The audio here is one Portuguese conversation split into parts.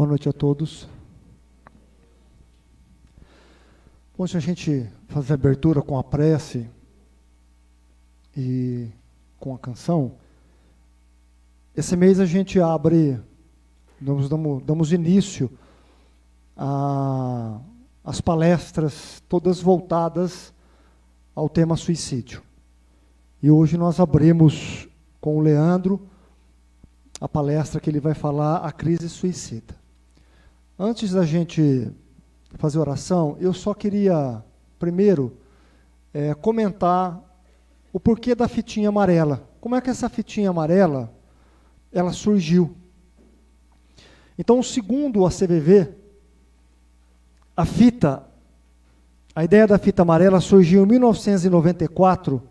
Boa noite a todos. Bom, se a gente fazer a abertura com a prece e com a canção, esse mês a gente abre, damos início às palestras todas voltadas ao tema suicídio. E hoje nós abrimos com o Leandro a palestra que ele vai falar, a crise suicida. Antes da gente fazer oração, eu só queria, primeiro, comentar o porquê da fitinha amarela. Como é que essa fitinha amarela, ela surgiu? Então, segundo a CVV, a ideia da fita amarela surgiu em 1994,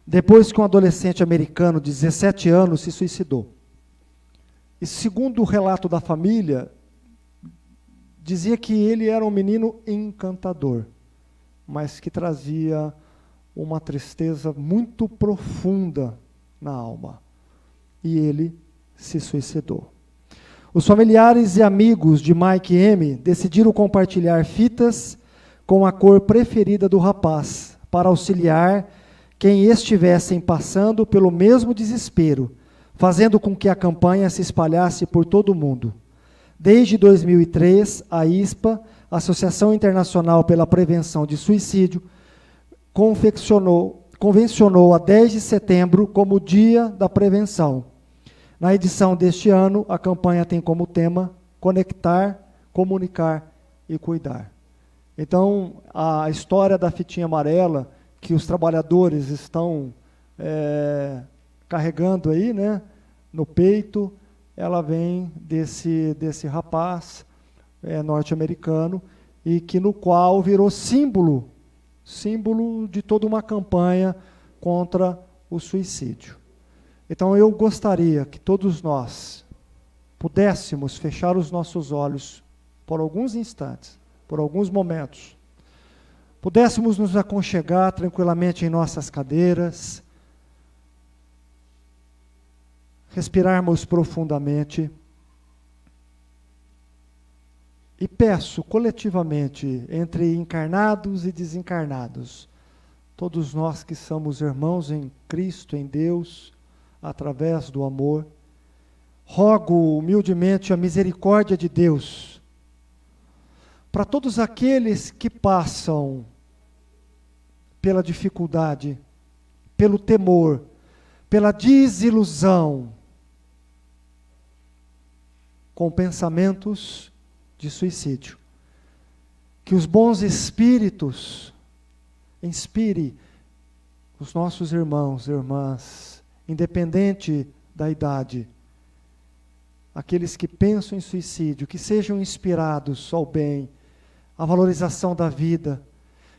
depois que um adolescente americano de 17 anos se suicidou. E segundo o relato da família, dizia que ele era um menino encantador, mas que trazia uma tristeza muito profunda na alma. E ele se suicidou. Os familiares e amigos de Mike M. decidiram compartilhar fitas com a cor preferida do rapaz, para auxiliar quem estivessem passando pelo mesmo desespero, fazendo com que a campanha se espalhasse por todo o mundo. Desde 2003, a ISPA, Associação Internacional pela Prevenção de Suicídio, convencionou a 10 de setembro como Dia da Prevenção. Na edição deste ano, a campanha tem como tema Conectar, Comunicar e Cuidar. Então, a história da fitinha amarela, que os trabalhadores estão carregando aí, né, no peito, ela vem desse rapaz norte-americano, e que no qual virou símbolo de toda uma campanha contra o suicídio. Então eu gostaria que todos nós pudéssemos fechar os nossos olhos por alguns instantes, por alguns momentos, pudéssemos nos aconchegar tranquilamente em nossas cadeiras, respirarmos profundamente e peço coletivamente, entre encarnados e desencarnados, todos nós que somos irmãos em Cristo, em Deus, através do amor, rogo humildemente a misericórdia de Deus para todos aqueles que passam pela dificuldade, pelo temor, pela desilusão, com pensamentos de suicídio. Que os bons espíritos inspire os nossos irmãos e irmãs, independente da idade, aqueles que pensam em suicídio, que sejam inspirados ao bem, à valorização da vida,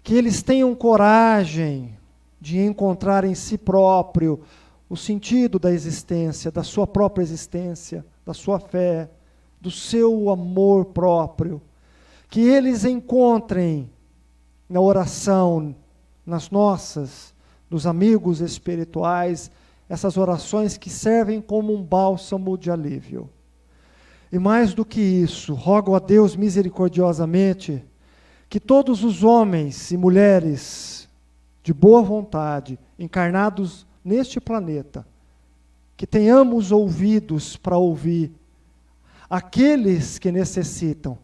que eles tenham coragem de encontrar em si próprio o sentido da existência, da sua própria existência, da sua fé, do seu amor próprio, que eles encontrem na oração, nos amigos espirituais, essas orações que servem como um bálsamo de alívio. E mais do que isso, rogo a Deus misericordiosamente que todos os homens e mulheres de boa vontade, encarnados neste planeta, que tenhamos ouvidos para ouvir aqueles que necessitam.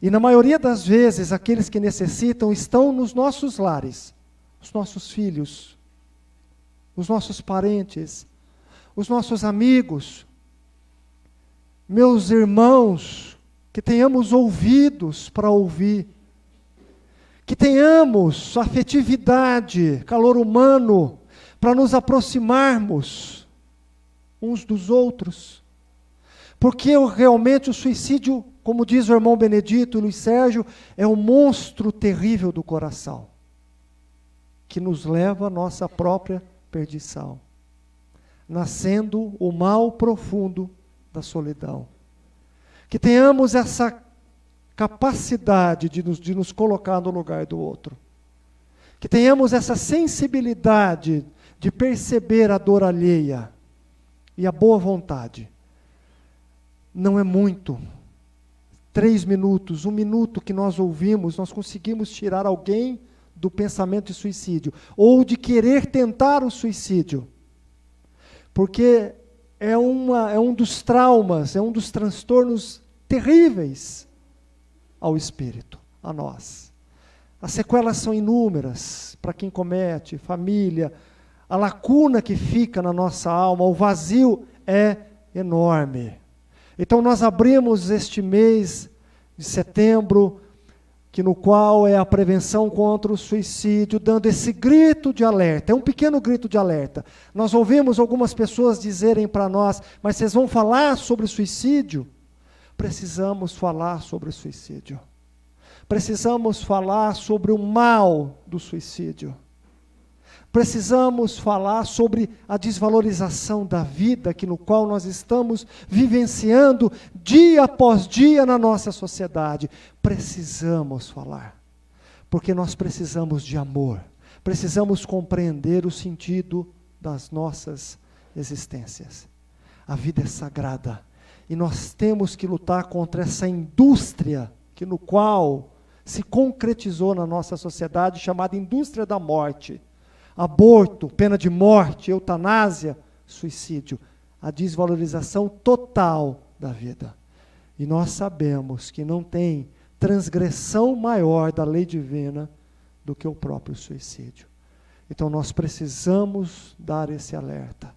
E na maioria das vezes, aqueles que necessitam estão nos nossos lares, os nossos filhos, os nossos parentes, os nossos amigos, meus irmãos, que tenhamos ouvidos para ouvir, que tenhamos afetividade, calor humano, para nos aproximarmos uns dos outros. Porque realmente o suicídio, como diz o irmão Benedito e Luiz Sérgio, é um monstro terrível do coração, que nos leva à nossa própria perdição, nascendo o mal profundo da solidão. Que tenhamos essa capacidade de nos colocar no lugar do outro. Que tenhamos essa sensibilidade de perceber a dor alheia e a boa vontade. Não é muito, 3 minutos, 1 minuto que nós ouvimos, nós conseguimos tirar alguém do pensamento de suicídio, ou de querer tentar o suicídio. Porque é um dos traumas, é um dos transtornos terríveis ao espírito, a nós. As sequelas são inúmeras para quem comete, família, a lacuna que fica na nossa alma, o vazio é enorme. Então nós abrimos este mês de setembro, que no qual é a prevenção contra o suicídio, dando esse grito de alerta, é um pequeno grito de alerta. Nós ouvimos algumas pessoas dizerem para nós, mas vocês vão falar sobre suicídio? Precisamos falar sobre o suicídio. Precisamos falar sobre o mal do suicídio. Precisamos falar sobre a desvalorização da vida, que no qual nós estamos vivenciando dia após dia na nossa sociedade. Precisamos falar, porque nós precisamos de amor, precisamos compreender o sentido das nossas existências. A vida é sagrada, e nós temos que lutar contra essa indústria, que no qual se concretizou na nossa sociedade, chamada indústria da morte. Aborto, pena de morte, eutanásia, suicídio, a desvalorização total da vida. E nós sabemos que não tem transgressão maior da lei divina do que o próprio suicídio. Então nós precisamos dar esse alerta.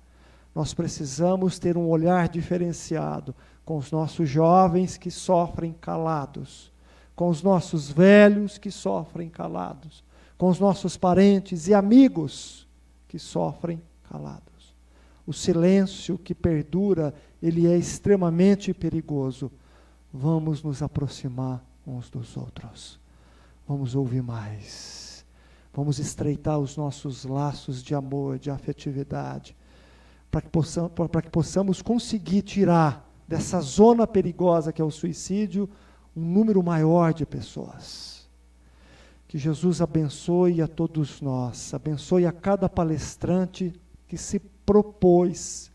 Nós precisamos ter um olhar diferenciado com os nossos jovens que sofrem calados, com os nossos velhos que sofrem calados, com os nossos parentes e amigos que sofrem calados. O silêncio que perdura, ele é extremamente perigoso. Vamos nos aproximar uns dos outros. Vamos ouvir mais. Vamos estreitar os nossos laços de amor, de afetividade, para que possamos conseguir tirar dessa zona perigosa que é o suicídio um número maior de pessoas. Que Jesus abençoe a todos nós, abençoe a cada palestrante que se propôs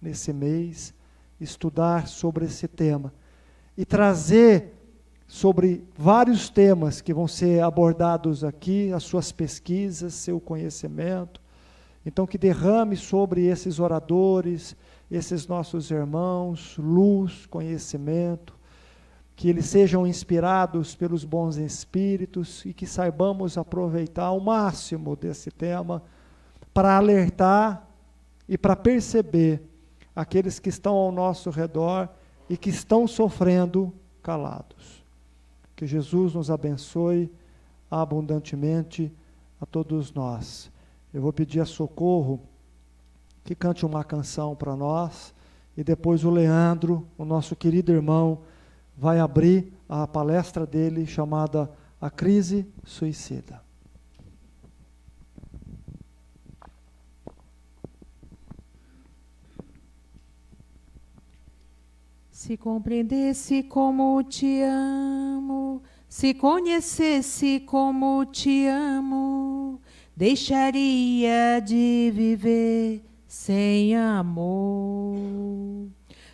nesse mês estudar sobre esse tema e trazer sobre vários temas que vão ser abordados aqui, as suas pesquisas, seu conhecimento. Então que derrame sobre esses oradores, esses nossos irmãos, luz, conhecimento, que eles sejam inspirados pelos bons espíritos e que saibamos aproveitar o máximo desse tema para alertar e para perceber aqueles que estão ao nosso redor e que estão sofrendo calados. Que Jesus nos abençoe abundantemente a todos nós. Eu vou pedir a Socorro que cante uma canção para nós e depois o Leandro, o nosso querido irmão, vai abrir a palestra dele chamada A Crise Suicida. Se compreendesse como te amo, se conhecesse como te amo, deixaria de viver sem amor.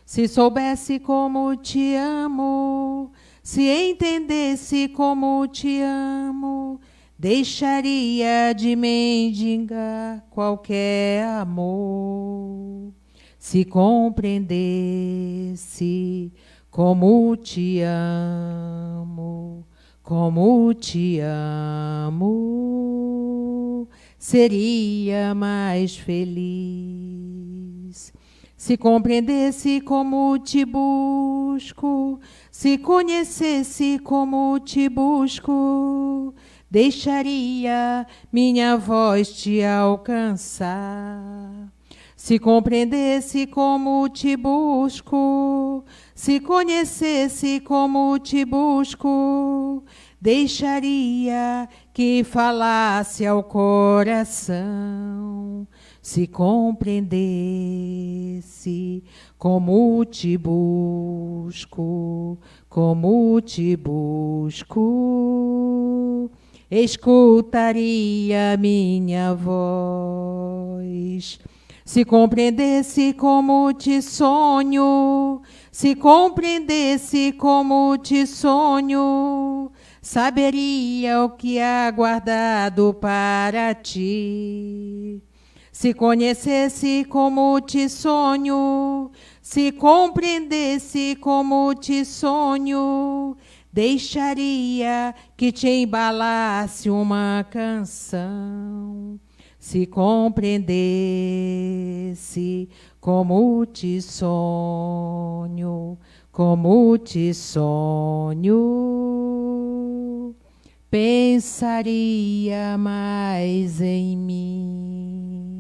Se soubesse como te amo, se entendesse como te amo, deixaria de mendigar qualquer amor. Se compreendesse como te amo, seria mais feliz. Se compreendesse como te busco, se conhecesse como te busco, deixaria minha voz te alcançar. Se compreendesse como te busco, se conhecesse como te busco, deixaria que falasse ao coração. Se compreendesse como te busco, escutaria minha voz. Se compreendesse como te sonho, se compreendesse como te sonho, saberia o que há guardado para ti. Se conhecesse como te sonho, se compreendesse como te sonho, deixaria que te embalasse uma canção. Se compreendesse como te sonho, pensaria mais em mim.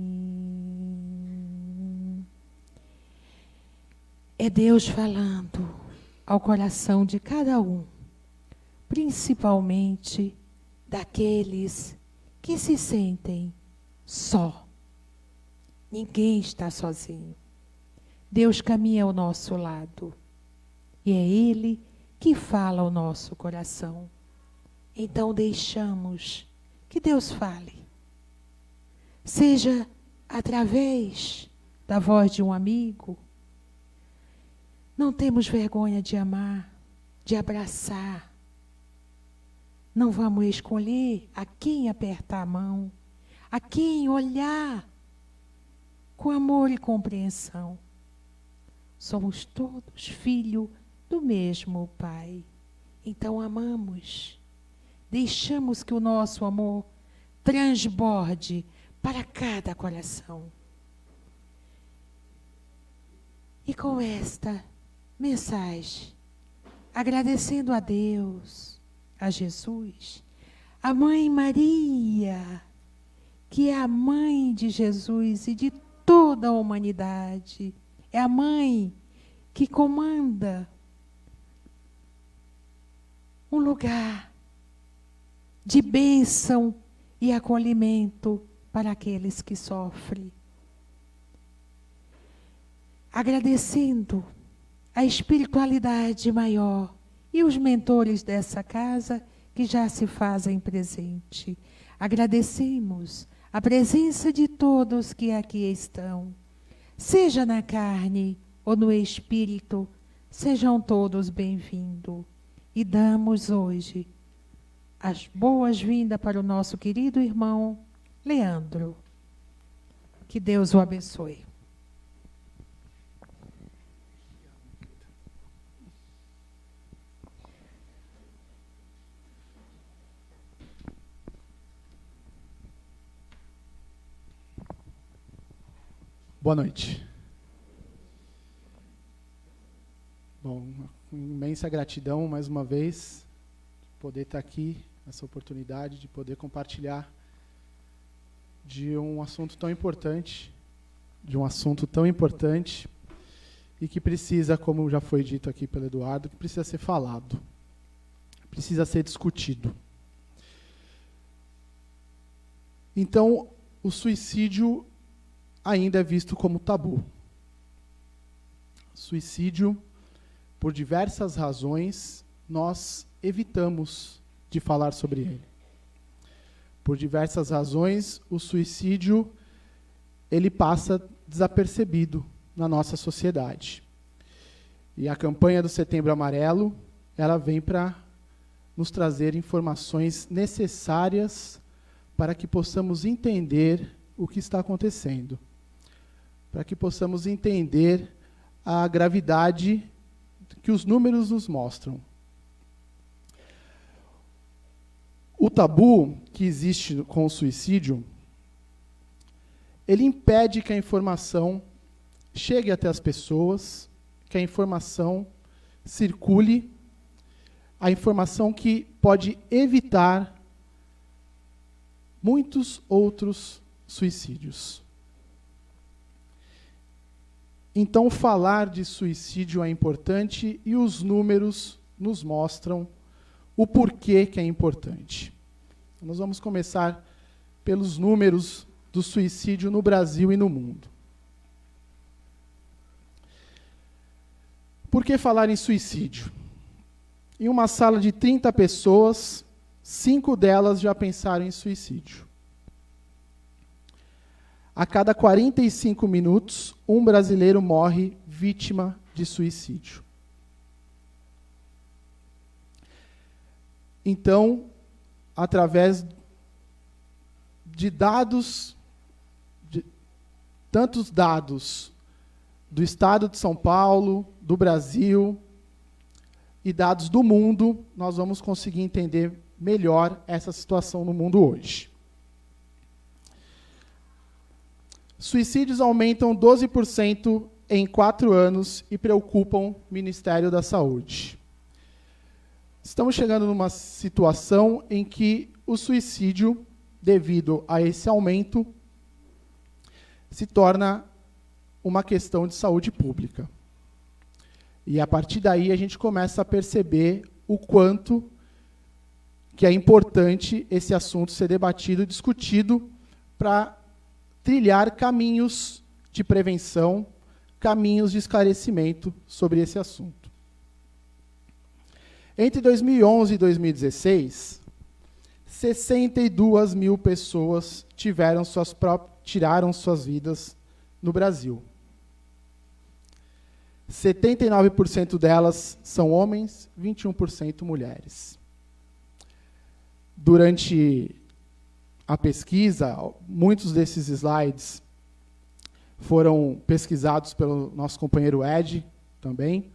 É Deus falando ao coração de cada um, principalmente daqueles que se sentem só. Ninguém está sozinho. Deus caminha ao nosso lado. E é Ele que fala ao nosso coração. Então deixamos que Deus fale. Seja através da voz de um amigo. Não temos vergonha de amar, de abraçar. Não vamos escolher a quem apertar a mão, a quem olhar com amor e compreensão. Somos todos filhos do mesmo Pai. Então amamos. Deixamos que o nosso amor transborde para cada coração. E com esta mensagem, agradecendo a Deus, a Jesus, a Mãe Maria, que é a mãe de Jesus e de toda a humanidade, é a mãe que comanda um lugar de bênção e acolhimento para aqueles que sofrem. Agradecendo a espiritualidade maior e os mentores dessa casa que já se fazem presente. Agradecemos a presença de todos que aqui estão, seja na carne ou no espírito, sejam todos bem-vindos. E damos hoje as boas-vindas para o nosso querido irmão Leandro. Que Deus o abençoe. Boa noite. Bom, imensa gratidão mais uma vez de poder estar aqui, essa oportunidade de poder compartilhar de um assunto tão importante, e que precisa, como já foi dito aqui pelo Eduardo, que precisa ser falado, precisa ser discutido. Então, o suicídio ainda é visto como tabu. Suicídio, por diversas razões, nós evitamos de falar sobre ele. Por diversas razões, o suicídio ele passa desapercebido na nossa sociedade. E a campanha do Setembro Amarelo, ela vem para nos trazer informações necessárias para que possamos entender o que está acontecendo, para que possamos entender a gravidade que os números nos mostram. O tabu que existe com o suicídio, ele impede que a informação chegue até as pessoas, que a informação circule, a informação que pode evitar muitos outros suicídios. Então, falar de suicídio é importante e os números nos mostram o porquê que é importante. Nós vamos começar pelos números do suicídio no Brasil e no mundo. Por que falar em suicídio? Em uma sala de 30 pessoas, 5 delas já pensaram em suicídio. a cada 45 minutos, um brasileiro morre vítima de suicídio. Então, através de dados, tantos dados do Estado de São Paulo, do Brasil e dados do mundo, nós vamos conseguir entender melhor essa situação no mundo hoje. Suicídios aumentam 12% em 4 anos e preocupam o Ministério da Saúde. Estamos chegando numa situação em que o suicídio, devido a esse aumento, se torna uma questão de saúde pública. E, a partir daí, a gente começa a perceber o quanto que é importante esse assunto ser debatido e discutido para trilhar caminhos de prevenção, caminhos de esclarecimento sobre esse assunto. Entre 2011 e 2016, 62 mil pessoas tiraram suas vidas no Brasil. 79% delas são homens, 21% mulheres. Durante a pesquisa, muitos desses slides foram pesquisados pelo nosso companheiro Ed também,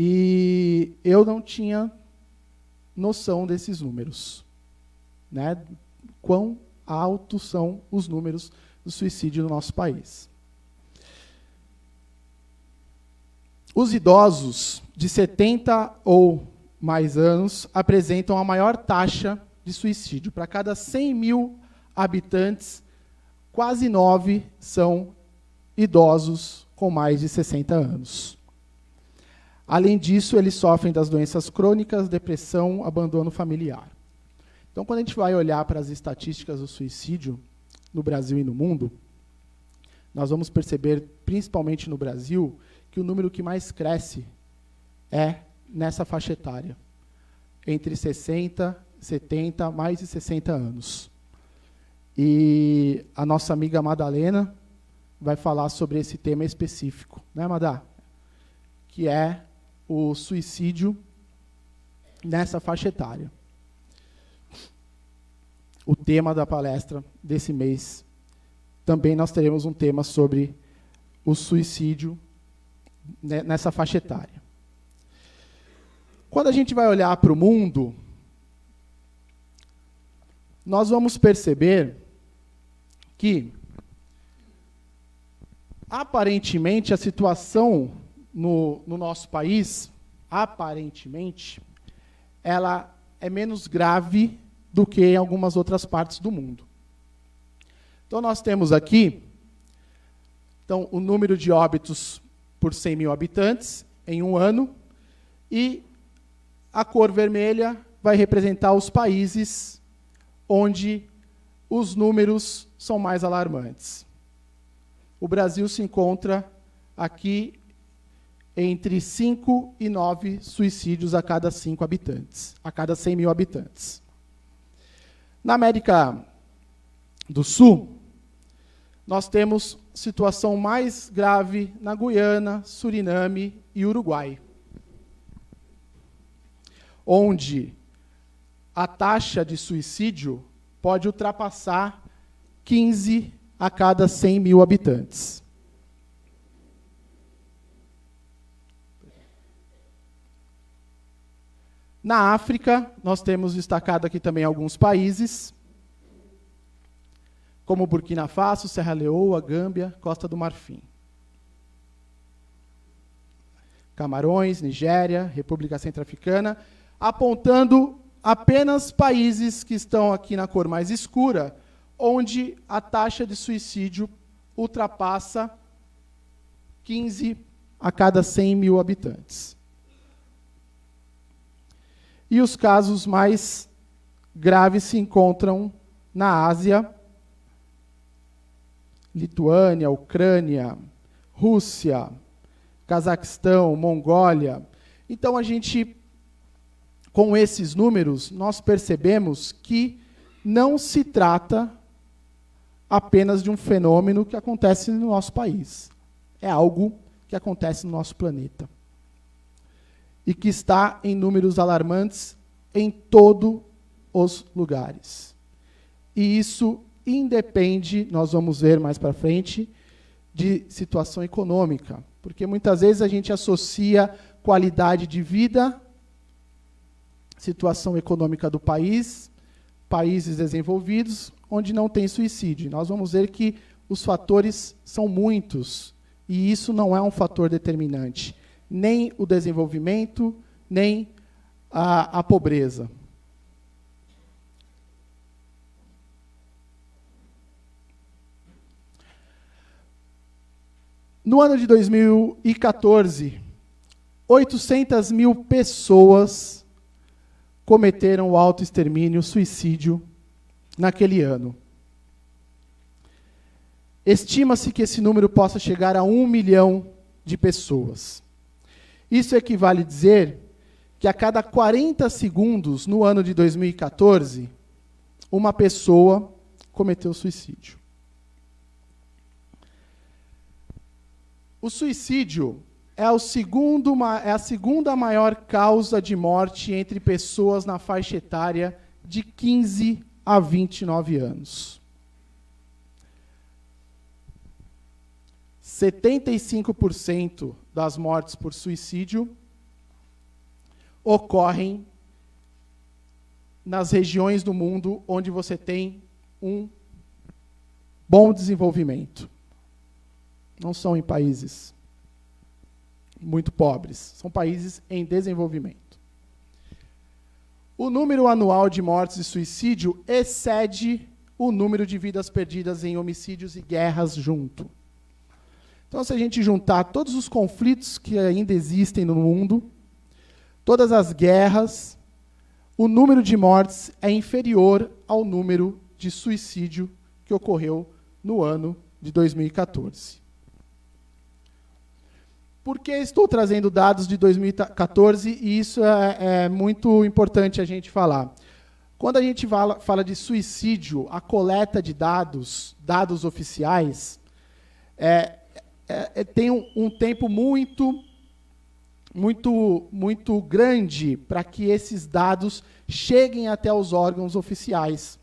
e eu não tinha noção desses números, né? Quão altos são os números do suicídio no nosso país. Os idosos de 70 ou mais anos apresentam a maior taxa de suicídio. Para cada 100 mil habitantes, quase 9 são idosos com mais de 60 anos. Além disso, eles sofrem das doenças crônicas, depressão, abandono familiar. Então, quando a gente vai olhar para as estatísticas do suicídio no Brasil e no mundo, nós vamos perceber, principalmente no Brasil, que o número que mais cresce é nessa faixa etária, entre 60, 70, mais de 60 anos. E a nossa amiga Madalena vai falar sobre esse tema específico, né, Madá? Que é o suicídio nessa faixa etária. O tema da palestra desse mês, também nós teremos um tema sobre o suicídio nessa faixa etária. Quando a gente vai olhar para o mundo, nós vamos perceber que, aparentemente, a situação no nosso país, aparentemente, ela é menos grave do que em algumas outras partes do mundo. Então, nós temos aqui o número de óbitos por 100 mil habitantes em um ano, e a cor vermelha vai representar os países onde os números são mais alarmantes. O Brasil se encontra aqui entre 5 e 9 suicídios a cada 5 habitantes, a cada 100 mil habitantes. Na América do Sul, nós temos situação mais grave na Guiana, Suriname e Uruguai, onde a taxa de suicídio pode ultrapassar 15 a cada 100 mil habitantes. Na África, nós temos destacado aqui também alguns países, como Burkina Faso, Serra Leoa, Gâmbia, Costa do Marfim. Camarões, Nigéria, República Centro-Africana, apontando apenas países que estão aqui na cor mais escura, onde a taxa de suicídio ultrapassa 15 a cada 100 mil habitantes. E os casos mais graves se encontram na Ásia, Lituânia, Ucrânia, Rússia, Cazaquistão, Mongólia. Então, com esses números, nós percebemos que não se trata apenas de um fenômeno que acontece no nosso país. É algo que acontece no nosso planeta. E que está em números alarmantes em todos os lugares. E isso independe, nós vamos ver mais para frente, de situação econômica. Porque muitas vezes a gente associa qualidade de vida, situação econômica do país, países desenvolvidos, onde não tem suicídio. Nós vamos ver que os fatores são muitos, e isso não é um fator determinante. Nem o desenvolvimento, nem a pobreza. No ano de 2014, 800 mil pessoas cometeram o autoextermínio, suicídio, naquele ano. Estima-se que esse número possa chegar a 1 milhão de pessoas. Isso equivale a dizer que a cada 40 segundos, no ano de 2014, uma pessoa cometeu suicídio. O suicídio é a segunda maior causa de morte entre pessoas na faixa etária de 15 a 29 anos. 75% das mortes por suicídio ocorrem nas regiões do mundo onde você tem um bom desenvolvimento. Não são em países muito pobres, são países em desenvolvimento. O número anual de mortes de suicídio excede o número de vidas perdidas em homicídios e guerras junto. Então, se a gente juntar todos os conflitos que ainda existem no mundo, todas as guerras, o número de mortes é inferior ao número de suicídio que ocorreu no ano de 2014. Por que estou trazendo dados de 2014? E isso é muito importante a gente falar. Quando a gente fala de suicídio, a coleta de dados oficiais, tem um tempo muito grande para que esses dados cheguem até os órgãos oficiais.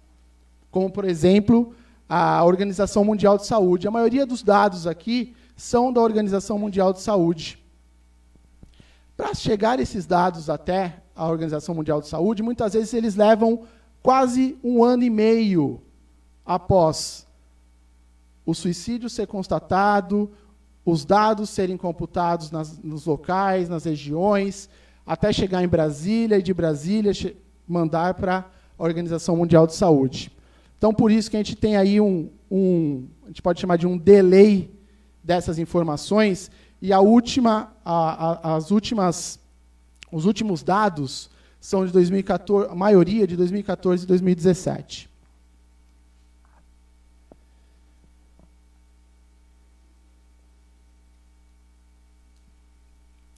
Como, por exemplo, a Organização Mundial de Saúde. A maioria dos dados aqui são da Organização Mundial de Saúde. Para chegar esses dados até a Organização Mundial de Saúde, muitas vezes eles levam quase 1 ano e meio após o suicídio ser constatado, os dados serem computados nos locais, nas regiões, até chegar em Brasília, e de Brasília mandar para a Organização Mundial de Saúde. Então, por isso que a gente tem aí a gente pode chamar de um delay dessas informações, e os últimos dados são de 2014, a maioria de 2014 e 2017.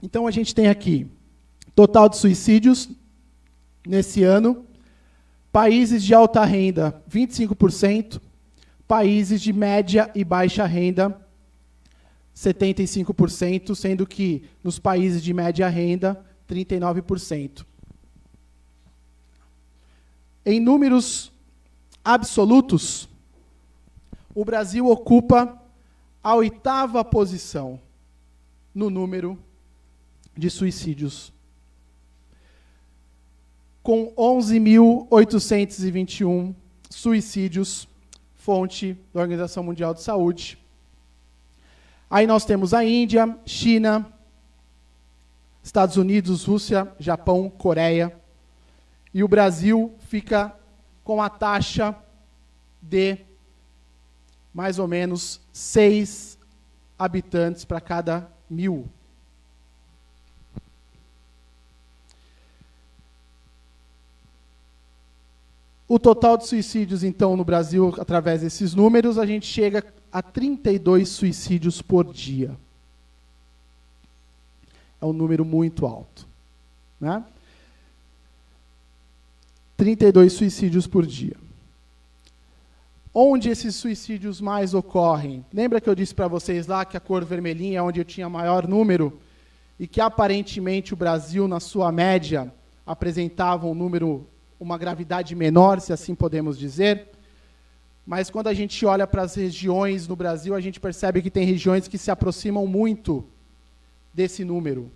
Então, a gente tem aqui total de suicídios nesse ano, países de alta renda, 25%, países de média e baixa renda, 75%, sendo que nos países de média renda, 39%. Em números absolutos, o Brasil ocupa a 8ª posição no número de suicídios, com 11.821 suicídios, fonte da Organização Mundial de Saúde. Aí nós temos a Índia, China, Estados Unidos, Rússia, Japão, Coreia. E o Brasil fica com a taxa de mais ou menos 6 habitantes para cada 1.000. O total de suicídios, então, no Brasil, através desses números, a gente chega a 32 suicídios por dia. É um número muito alto, né? 32 suicídios por dia. onde esses suicídios mais ocorrem? Lembra que eu disse para vocês lá que a cor vermelhinha é onde eu tinha maior número e que aparentemente o Brasil, na sua média, apresentava um número, uma gravidade menor, se assim podemos dizer? Mas quando a gente olha para as regiões no Brasil, a gente percebe que tem regiões que se aproximam muito desse número.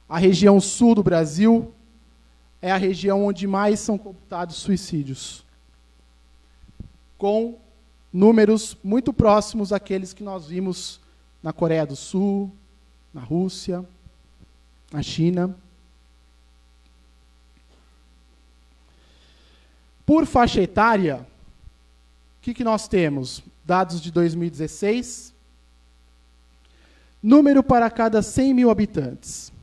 A região sul do Brasil é a região onde mais são computados suicídios, com números muito próximos àqueles que nós vimos na Coreia do Sul, na Rússia, na China. Por faixa etária, o que nós temos? Dados de 2016. Número para cada 100 mil habitantes.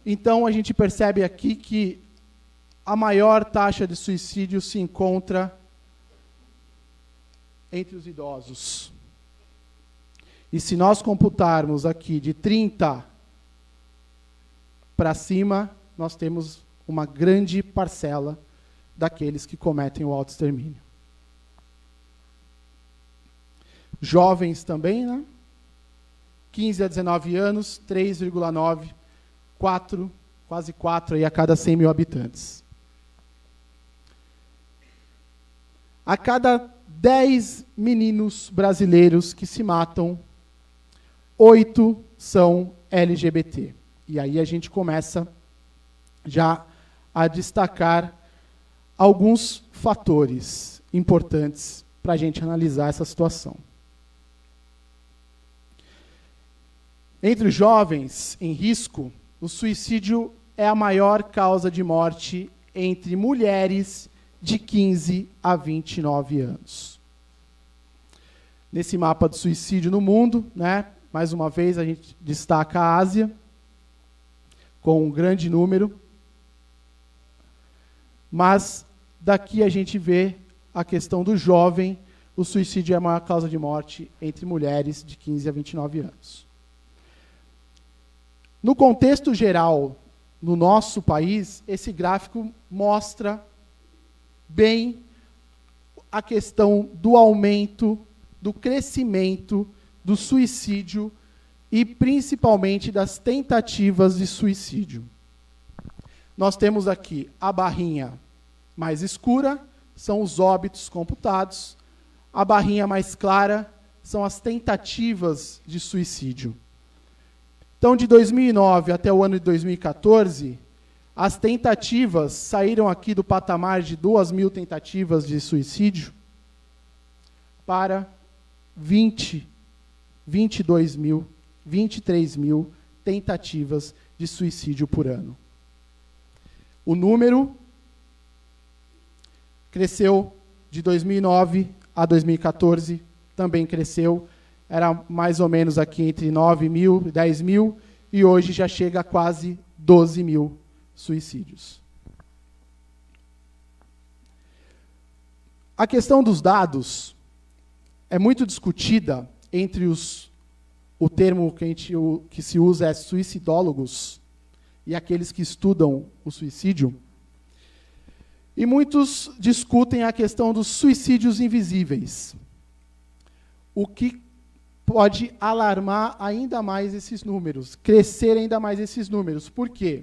Então, a gente percebe aqui que a maior taxa de suicídio se encontra entre os idosos. E se nós computarmos aqui de 30 para cima, nós temos uma grande parcela daqueles que cometem o autoextermínio. Jovens também, né? 15 a 19 anos, 3,9, quase 4 aí a cada 100 mil habitantes. A cada 10 meninos brasileiros que se matam, 8 são LGBT. E aí a gente começa já a destacar alguns fatores importantes para a gente analisar essa situação. Entre os jovens em risco, o suicídio é a maior causa de morte entre mulheres de 15 a 29 anos. Nesse mapa de suicídio no mundo, né, mais uma vez a gente destaca a Ásia, com um grande número, mas daqui a gente vê a questão do jovem, o suicídio é a maior causa de morte entre mulheres de 15 a 29 anos. No contexto geral, no nosso país, esse gráfico mostra bem a questão do aumento, do crescimento do suicídio e, principalmente, das tentativas de suicídio. Nós temos aqui a barrinha mais escura, são os óbitos computados, a barrinha mais clara são as tentativas de suicídio. Então, de 2009 até o ano de 2014, as tentativas saíram aqui do patamar de 2.000 tentativas de suicídio para 23 mil tentativas de suicídio por ano. O número cresceu de 2009 a 2014, também cresceu, era mais ou menos aqui entre 9 mil e 10 mil, e hoje já chega a quase 12 mil suicídios. A questão dos dados é muito discutida entre o termo que se usa é suicidólogos e aqueles que estudam o suicídio. E muitos discutem a questão dos suicídios invisíveis. O que pode alarmar ainda mais esses números, crescer ainda mais esses números. Por quê?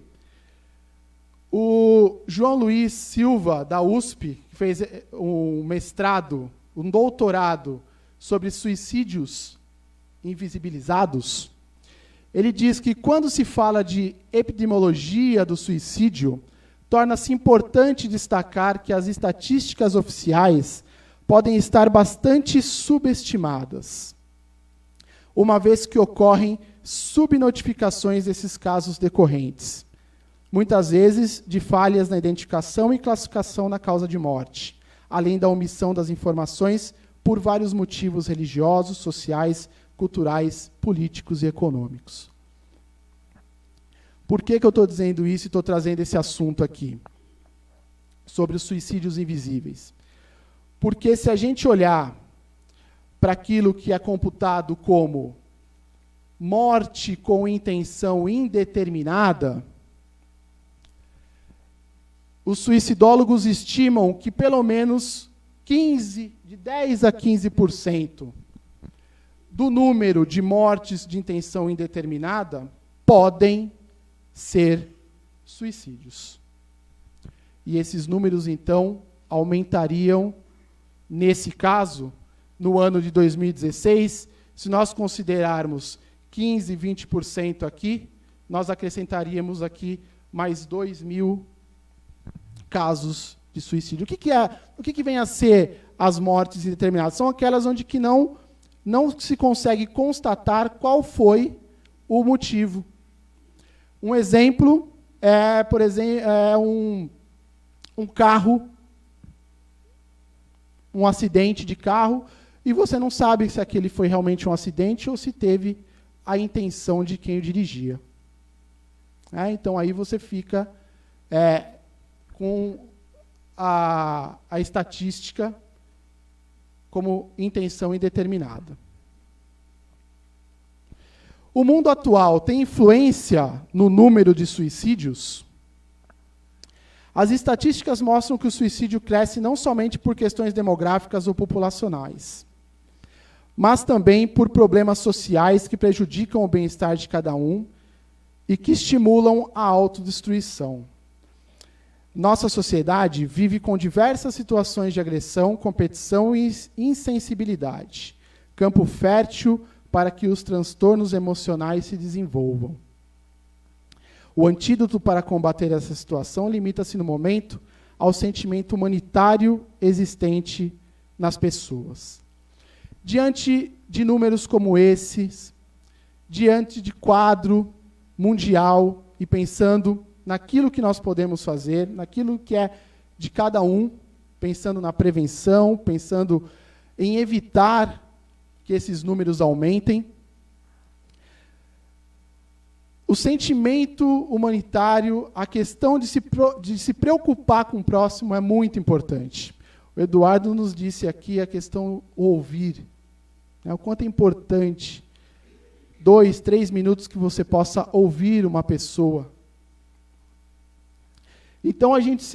O João Luiz Silva, da USP, que fez um mestrado, um doutorado sobre suicídios invisibilizados, ele diz que quando se fala de epidemiologia do suicídio, torna-se importante destacar que as estatísticas oficiais podem estar bastante subestimadas, uma vez que ocorrem subnotificações desses casos decorrentes, muitas vezes de falhas na identificação e classificação na causa de morte, além da omissão das informações por vários motivos religiosos, sociais, culturais, políticos e econômicos. Por que eu estou dizendo isso e estou trazendo esse assunto aqui? Sobre os suicídios invisíveis. Porque se a gente olhar para aquilo que é computado como morte com intenção indeterminada, os suicidólogos estimam que pelo menos de 10 a 15% do número de mortes de intenção indeterminada podem ser suicídios. E esses números, então, aumentariam, nesse caso, no ano de 2016, se nós considerarmos 15, 20% aqui, nós acrescentaríamos aqui mais 2.000 casos de suicídio. O que vem a ser as mortes indeterminadas? São aquelas onde que não se consegue constatar qual foi o motivo. Um exemplo é, por exemplo, um carro, um acidente de carro, e você não sabe se aquele foi realmente um acidente ou se teve a intenção de quem o dirigia. Então, aí você fica com a estatística como intenção indeterminada. O mundo atual tem influência no número de suicídios? As estatísticas mostram que o suicídio cresce não somente por questões demográficas ou populacionais, mas também por problemas sociais que prejudicam o bem-estar de cada um e que estimulam a autodestruição. Nossa sociedade vive com diversas situações de agressão, competição e insensibilidade, campo fértil para que os transtornos emocionais se desenvolvam. O antídoto para combater essa situação limita-se, no momento, ao sentimento humanitário existente nas pessoas. Diante de números como esses, diante de quadro mundial e pensando naquilo que nós podemos fazer, naquilo que é de cada um, pensando na prevenção, pensando em evitar que esses números aumentem, o sentimento humanitário, a questão de se preocupar com o próximo é muito importante. O Eduardo nos disse aqui a questão ouvir. O quanto é importante 2, 3 minutos que você possa ouvir uma pessoa. Então,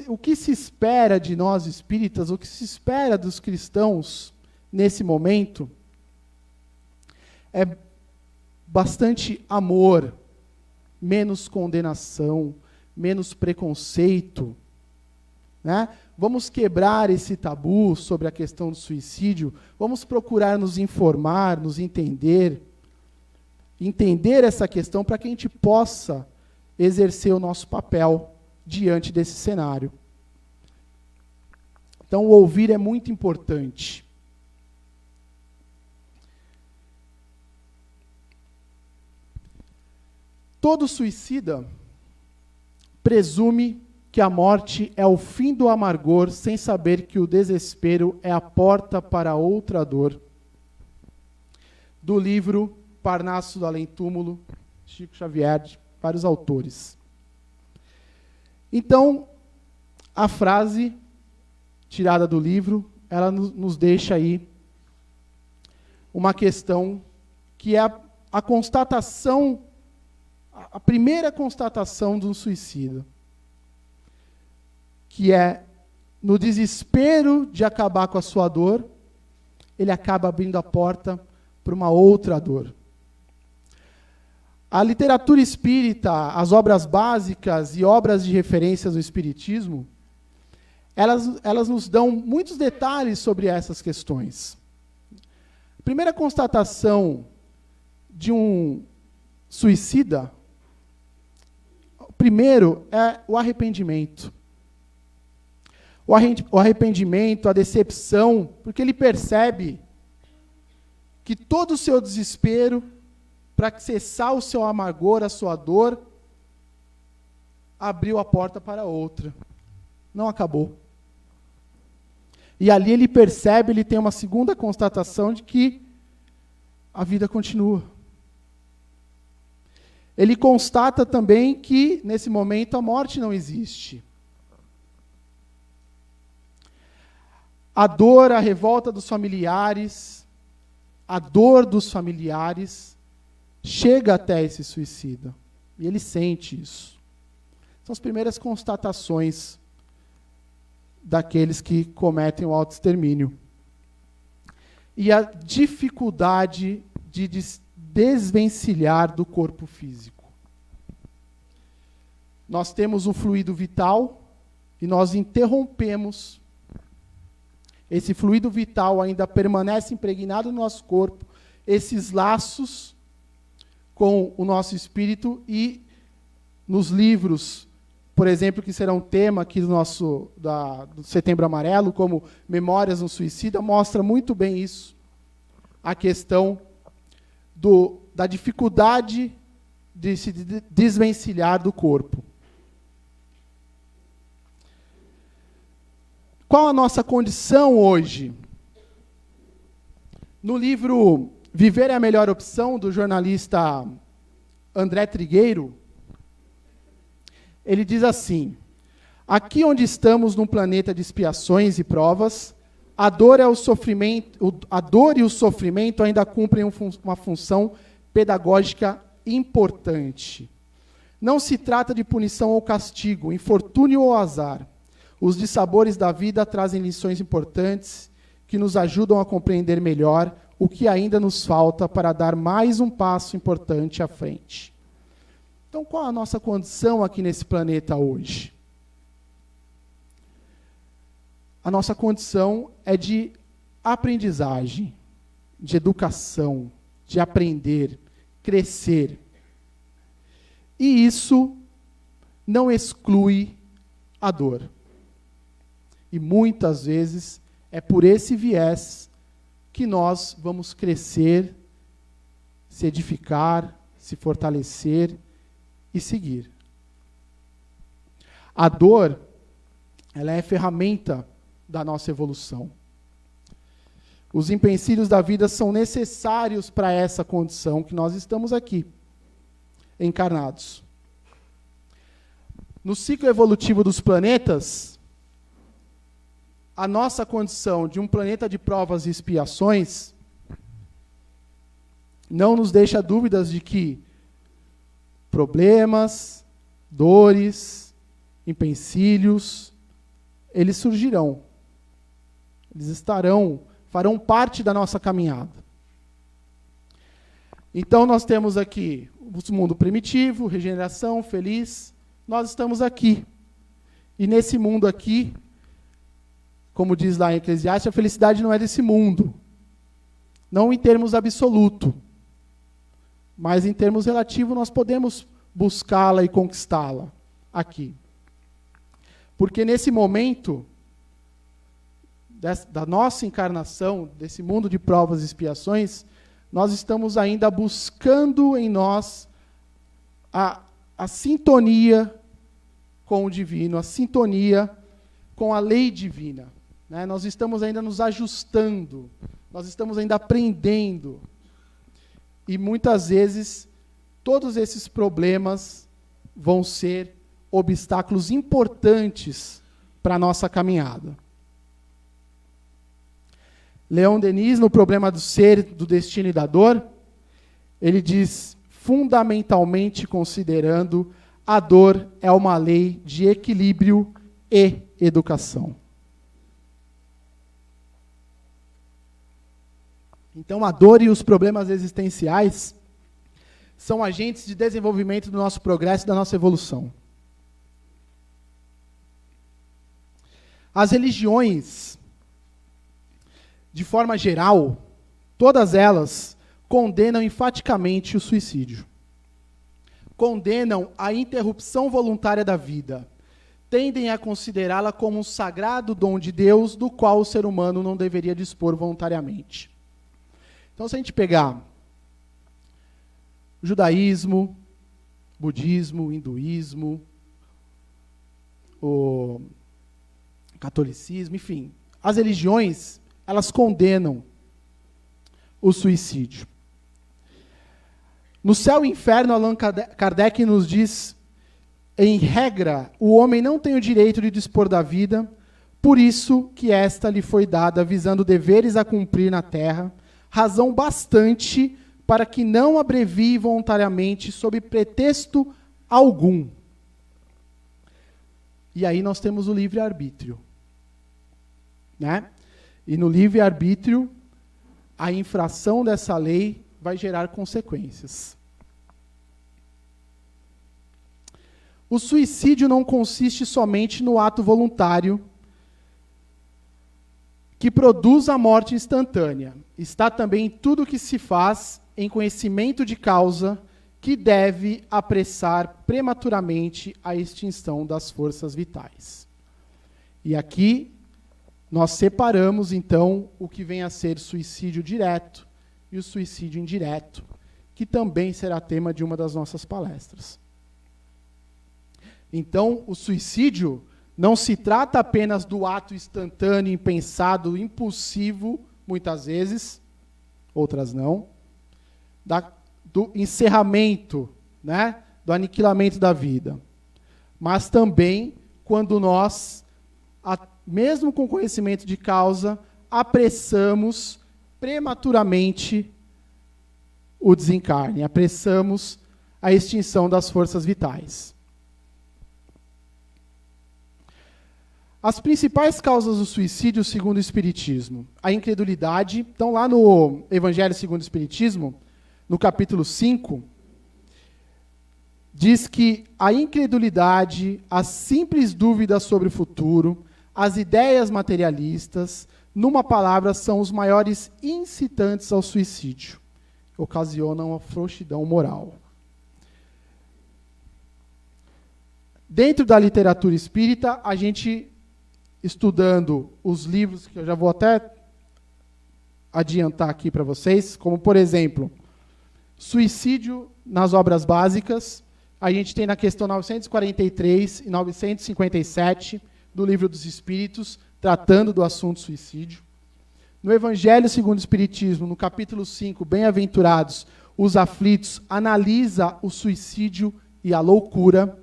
o que se espera de nós espíritas, o que se espera dos cristãos nesse momento, é bastante amor, menos condenação, menos preconceito. Vamos quebrar esse tabu sobre a questão do suicídio, vamos procurar nos informar, nos entender essa questão para que a gente possa exercer o nosso papel diante desse cenário. Então, o ouvir é muito importante. Todo suicida presume que a morte é o fim do amargor, sem saber que o desespero é a porta para outra dor. Do livro Parnaso do Além-Túmulo, Chico Xavier, de vários autores. Então, a frase tirada do livro, ela nos deixa aí uma questão que é a constatação, a primeira constatação de um suicida, que é, no desespero de acabar com a sua dor, ele acaba abrindo a porta para uma outra dor. A literatura espírita, as obras básicas e obras de referência do espiritismo, elas nos dão muitos detalhes sobre essas questões. A primeira constatação de um suicida, primeiro é o arrependimento. O arrependimento, a decepção, porque ele percebe que todo o seu desespero, para cessar o seu amargor, a sua dor, abriu a porta para outra. Não acabou. E ali ele percebe, ele tem uma segunda constatação de que a vida continua. Ele constata também que, nesse momento, a morte não existe. A dor, a revolta dos familiares, a dor dos familiares, chega até esse suicida. E ele sente isso. São as primeiras constatações daqueles que cometem o autoextermínio. E a dificuldade de desvencilhar do corpo físico. Nós temos um fluido vital e nós interrompemos. Esse fluido vital ainda permanece impregnado no nosso corpo, esses laços com o nosso espírito, e nos livros, por exemplo, que serão tema aqui do Setembro Amarelo, como Memórias do Suicida, mostra muito bem isso, a questão da dificuldade de se desvencilhar do corpo. Qual a nossa condição hoje? No livro Viver é a Melhor Opção, do jornalista André Trigueiro, ele diz assim: aqui onde estamos num planeta de expiações e provas, a dor e o sofrimento ainda cumprem uma função pedagógica importante. Não se trata de punição ou castigo, infortúnio ou azar. Os dissabores da vida trazem lições importantes que nos ajudam a compreender melhor o que ainda nos falta para dar mais um passo importante à frente. Então, qual a nossa condição aqui nesse planeta hoje? A nossa condição é de aprendizagem, de educação, de aprender, crescer. E isso não exclui a dor. E muitas vezes é por esse viés que nós vamos crescer, se edificar, se fortalecer e seguir. A dor, ela é ferramenta da nossa evolução. Os empecilhos da vida são necessários para essa condição que nós estamos aqui, encarnados. No ciclo evolutivo dos planetas, a nossa condição de um planeta de provas e expiações não nos deixa dúvidas de que problemas, dores, empecilhos, eles surgirão. Eles farão parte da nossa caminhada. Então nós temos aqui o mundo primitivo, regeneração, feliz. Nós estamos aqui. E nesse mundo aqui, como diz lá em Eclesiastes, a felicidade não é desse mundo. Não em termos absoluto. Mas em termos relativos nós podemos buscá-la e conquistá-la aqui. Porque nesse momento da nossa encarnação, desse mundo de provas e expiações, nós estamos ainda buscando em nós a sintonia com o divino, a sintonia com a lei divina. Né? Nós estamos ainda nos ajustando, nós estamos ainda aprendendo. E muitas vezes, todos esses problemas vão ser obstáculos importantes para a nossa caminhada. Leon Denis, no Problema do Ser, do Destino e da Dor, ele diz, fundamentalmente considerando, a dor é uma lei de equilíbrio e educação. Então, a dor e os problemas existenciais são agentes de desenvolvimento do nosso progresso e da nossa evolução. As religiões, de forma geral, todas elas condenam enfaticamente o suicídio. Condenam a interrupção voluntária da vida. Tendem a considerá-la como um sagrado dom de Deus, do qual o ser humano não deveria dispor voluntariamente. Então, se a gente pegar o judaísmo, budismo, hinduísmo, o catolicismo, enfim, as religiões, elas condenam o suicídio. No Céu e Inferno, Allan Kardec nos diz, em regra, o homem não tem o direito de dispor da vida, por isso que esta lhe foi dada, visando deveres a cumprir na terra, razão bastante para que não abrevie voluntariamente sob pretexto algum. E aí nós temos o livre-arbítrio. né? E no livre-arbítrio, a infração dessa lei vai gerar consequências. O suicídio não consiste somente no ato voluntário que produz a morte instantânea. Está também em tudo que se faz em conhecimento de causa que deve apressar prematuramente a extinção das forças vitais. E aqui nós separamos, então, o que vem a ser suicídio direto e o suicídio indireto, que também será tema de uma das nossas palestras. Então, o suicídio não se trata apenas do ato instantâneo, impensado, impulsivo, muitas vezes, outras não, do encerramento, né, do aniquilamento da vida. Mas também quando nós, mesmo com conhecimento de causa, apressamos prematuramente o desencarne, apressamos a extinção das forças vitais. As principais causas do suicídio, segundo o Espiritismo, a incredulidade. Então, lá no Evangelho segundo o Espiritismo, no capítulo 5, diz que a incredulidade, as simples dúvidas sobre o futuro, as ideias materialistas, numa palavra, são os maiores incitantes ao suicídio. Ocasionam a frouxidão moral. Dentro da literatura espírita, a gente, estudando os livros, que eu já vou até adiantar aqui para vocês, como, por exemplo, Suicídio nas Obras Básicas, a gente tem na questão 943 e 957 do Livro dos Espíritos, tratando do assunto suicídio. No Evangelho segundo o Espiritismo, no capítulo 5, Bem-aventurados os aflitos, analisa o suicídio e a loucura.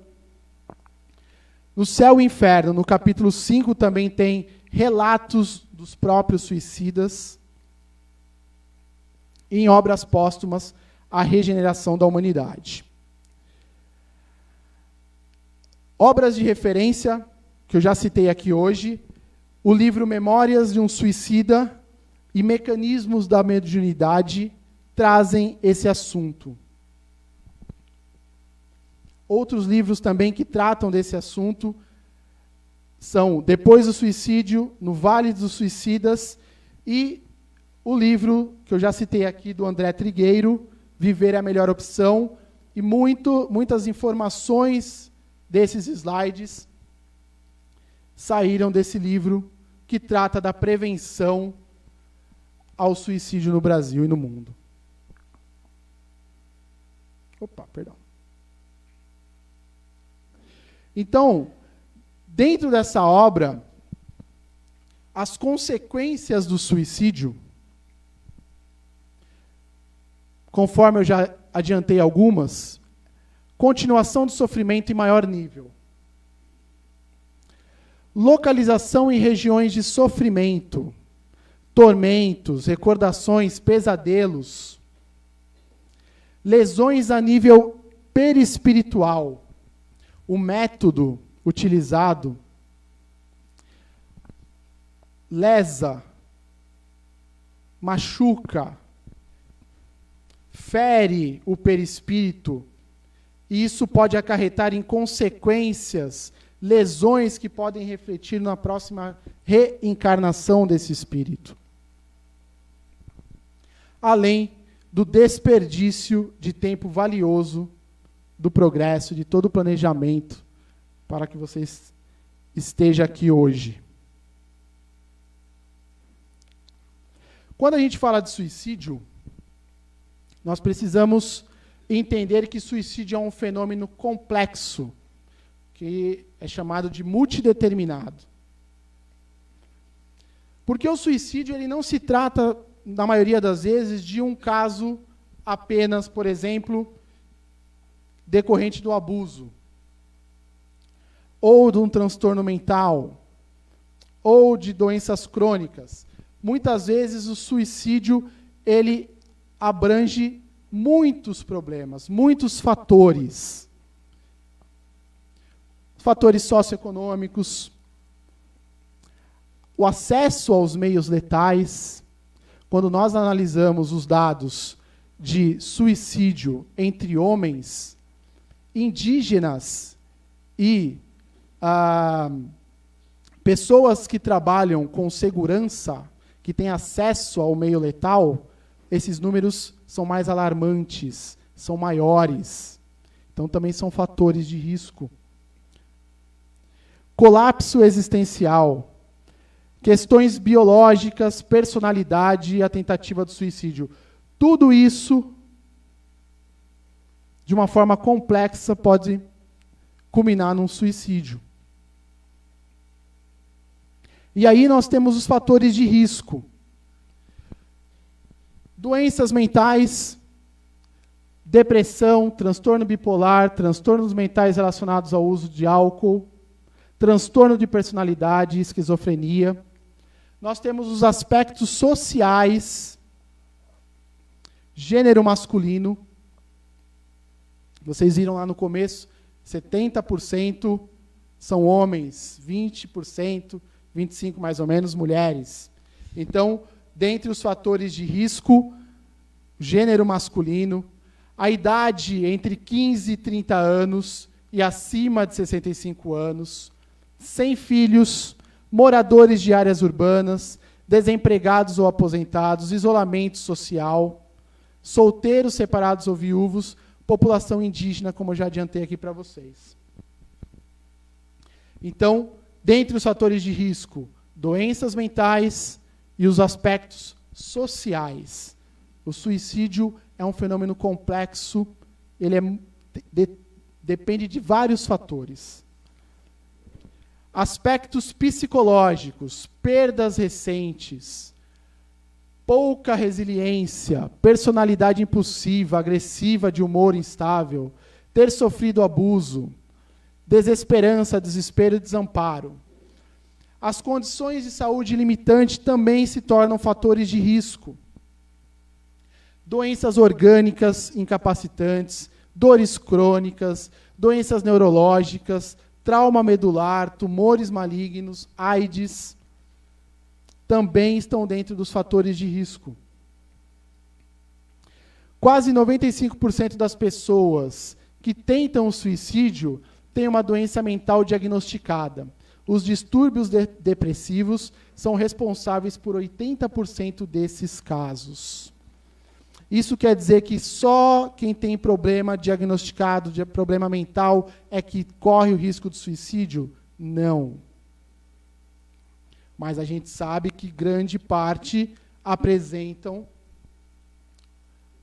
No Céu e Inferno, no capítulo 5, também tem relatos dos próprios suicidas. E em Obras Póstumas, a regeneração da humanidade. Obras de referência, que eu já citei aqui hoje, o livro Memórias de um Suicida e Mecanismos da Mediunidade trazem esse assunto. Outros livros também que tratam desse assunto são Depois do Suicídio, No Vale dos Suicidas, e o livro que eu já citei aqui do André Trigueiro, Viver é a Melhor Opção, e muitas informações desses slides saíram desse livro que trata da prevenção ao suicídio no Brasil e no mundo. Então, dentro dessa obra, as consequências do suicídio, conforme eu já adiantei algumas, continuação do sofrimento em maior nível. Localização em regiões de sofrimento, tormentos, recordações, pesadelos, lesões a nível perispiritual. O método utilizado lesa, machuca, fere o perispírito, e isso pode acarretar em consequências, lesões que podem refletir na próxima reencarnação desse espírito. Além do desperdício de tempo valioso do progresso, de todo o planejamento, para que você esteja aqui hoje. Quando a gente fala de suicídio, nós precisamos entender que suicídio é um fenômeno complexo, que é chamado de multideterminado. Porque o suicídio ele não se trata, na maioria das vezes, de um caso apenas, por exemplo, decorrente do abuso, ou de um transtorno mental, ou de doenças crônicas. Muitas vezes o suicídio ele abrange muitos problemas, muitos fatores. Fatores socioeconômicos. o acesso aos meios letais, quando nós analisamos os dados de suicídio entre homens, indígenas e pessoas que trabalham com segurança, que têm acesso ao meio letal, esses números são mais alarmantes, são maiores. Então, também são fatores de risco. Colapso existencial, questões biológicas, personalidade e a tentativa de suicídio. Tudo isso, de uma forma complexa, pode culminar num suicídio. E aí nós temos os fatores de risco. Doenças mentais, depressão, transtorno bipolar, transtornos mentais relacionados ao uso de álcool, transtorno de personalidade, esquizofrenia. Nós temos os aspectos sociais, gênero masculino. Vocês viram lá no começo, 70% são homens, 20%, 25% mais ou menos, mulheres. Então, dentre os fatores de risco, gênero masculino, a idade entre 15 e 30 anos e acima de 65 anos, sem filhos, moradores de áreas urbanas, desempregados ou aposentados, isolamento social, solteiros, separados ou viúvos, população indígena, como eu já adiantei aqui para vocês. Então, dentre os fatores de risco, doenças mentais e os aspectos sociais. O suicídio é um fenômeno complexo, ele depende de vários fatores. Aspectos psicológicos, perdas recentes, pouca resiliência, personalidade impulsiva, agressiva, de humor instável, ter sofrido abuso, desesperança, desespero e desamparo. As condições de saúde limitante também se tornam fatores de risco. Doenças orgânicas incapacitantes, dores crônicas, doenças neurológicas, trauma medular, tumores malignos, AIDS, também estão dentro dos fatores de risco. Quase 95% das pessoas que tentam o suicídio têm uma doença mental diagnosticada. Os distúrbios depressivos são responsáveis por 80% desses casos. Isso quer dizer que só quem tem problema diagnosticado, de problema mental, é que corre o risco de suicídio? Não. Mas a gente sabe que grande parte apresentam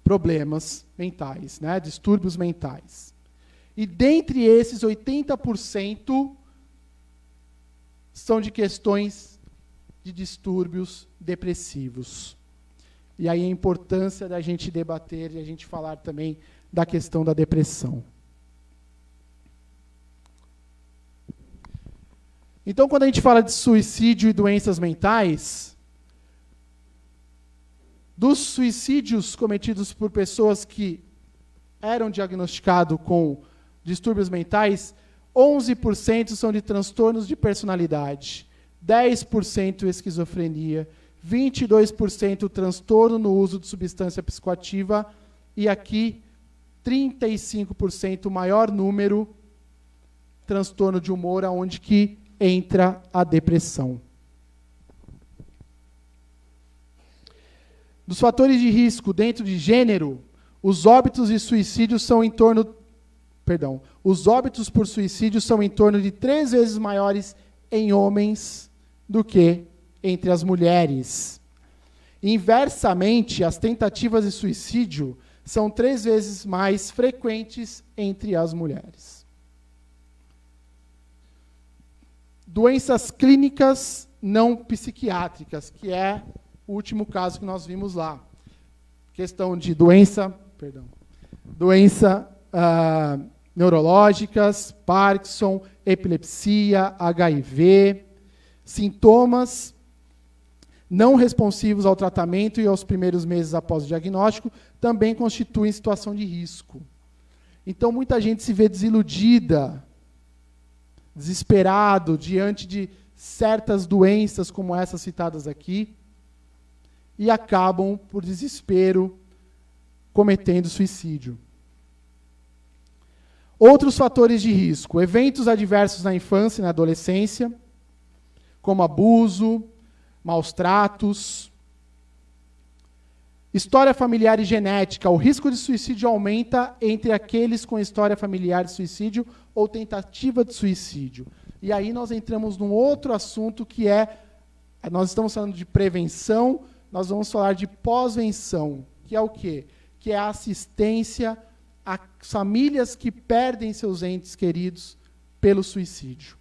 problemas mentais, né? Distúrbios mentais. E dentre esses, 80% são de questões de distúrbios depressivos. E aí a importância da gente debater e a gente falar também da questão da depressão. Então, quando a gente fala de suicídio e doenças mentais, dos suicídios cometidos por pessoas que eram diagnosticados com distúrbios mentais, 11% são de transtornos de personalidade, 10% esquizofrenia, 22% transtorno no uso de substância psicoativa e aqui 35%, o maior número, transtorno de humor, aonde que entra a depressão. Dos fatores de risco dentro de gênero, os óbitos de suicídio são em torno... Perdão. Os óbitos por suicídio são em torno de 3 vezes maiores em homens do que entre as mulheres. Inversamente, as tentativas de suicídio são 3 vezes mais frequentes entre as mulheres. Doenças clínicas não psiquiátricas, que é o último caso que nós vimos lá. Questão de doença neurológicas, Parkinson, epilepsia, HIV, sintomas não responsivos ao tratamento e aos primeiros meses após o diagnóstico também constituem situação de risco. Então, muita gente se vê desiludida, desesperado, diante de certas doenças como essas citadas aqui e acabam, por desespero, cometendo suicídio. Outros fatores de risco: eventos adversos na infância e na adolescência, como abuso, maus tratos. História familiar e genética. O risco de suicídio aumenta entre aqueles com história familiar de suicídio ou tentativa de suicídio. E aí nós entramos num outro assunto que nós estamos falando de prevenção, nós vamos falar de pós-venção, que é o quê? Que é a assistência a famílias que perdem seus entes queridos pelo suicídio.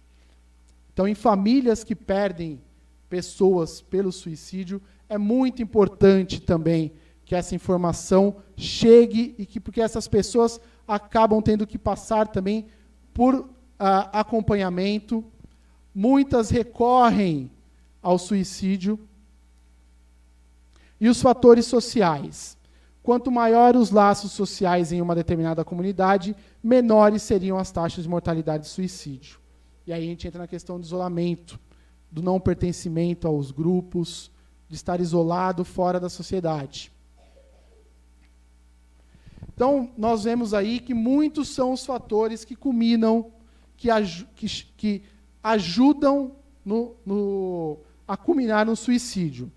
Então, em famílias que perdem pessoas pelo suicídio, é muito importante também que essa informação chegue porque essas pessoas acabam tendo que passar também por acompanhamento. Muitas recorrem ao suicídio. E os fatores sociais. Quanto maior os laços sociais em uma determinada comunidade, menores seriam as taxas de mortalidade de suicídio. E aí a gente entra na questão do isolamento, do não pertencimento aos grupos, de estar isolado fora da sociedade. Então, nós vemos aí que muitos são os fatores que culminam, que ajudam a culminar no suicídio.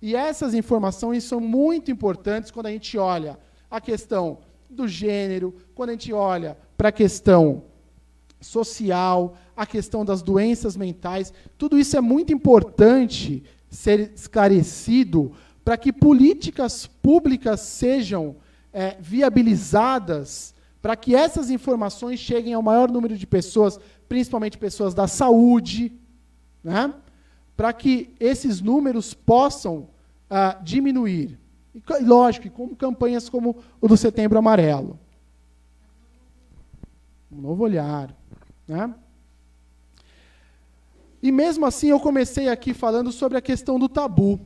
E essas informações são muito importantes quando a gente olha a questão do gênero, quando a gente olha para a questão social, a questão das doenças mentais. Tudo isso é muito importante ser esclarecido para que políticas públicas sejam viabilizadas, para que essas informações cheguem ao maior número de pessoas, principalmente pessoas da saúde, né? Para que esses números possam diminuir. E, lógico, com campanhas como o do Setembro Amarelo. Um novo olhar. Né? E mesmo assim, eu comecei aqui falando sobre a questão do tabu.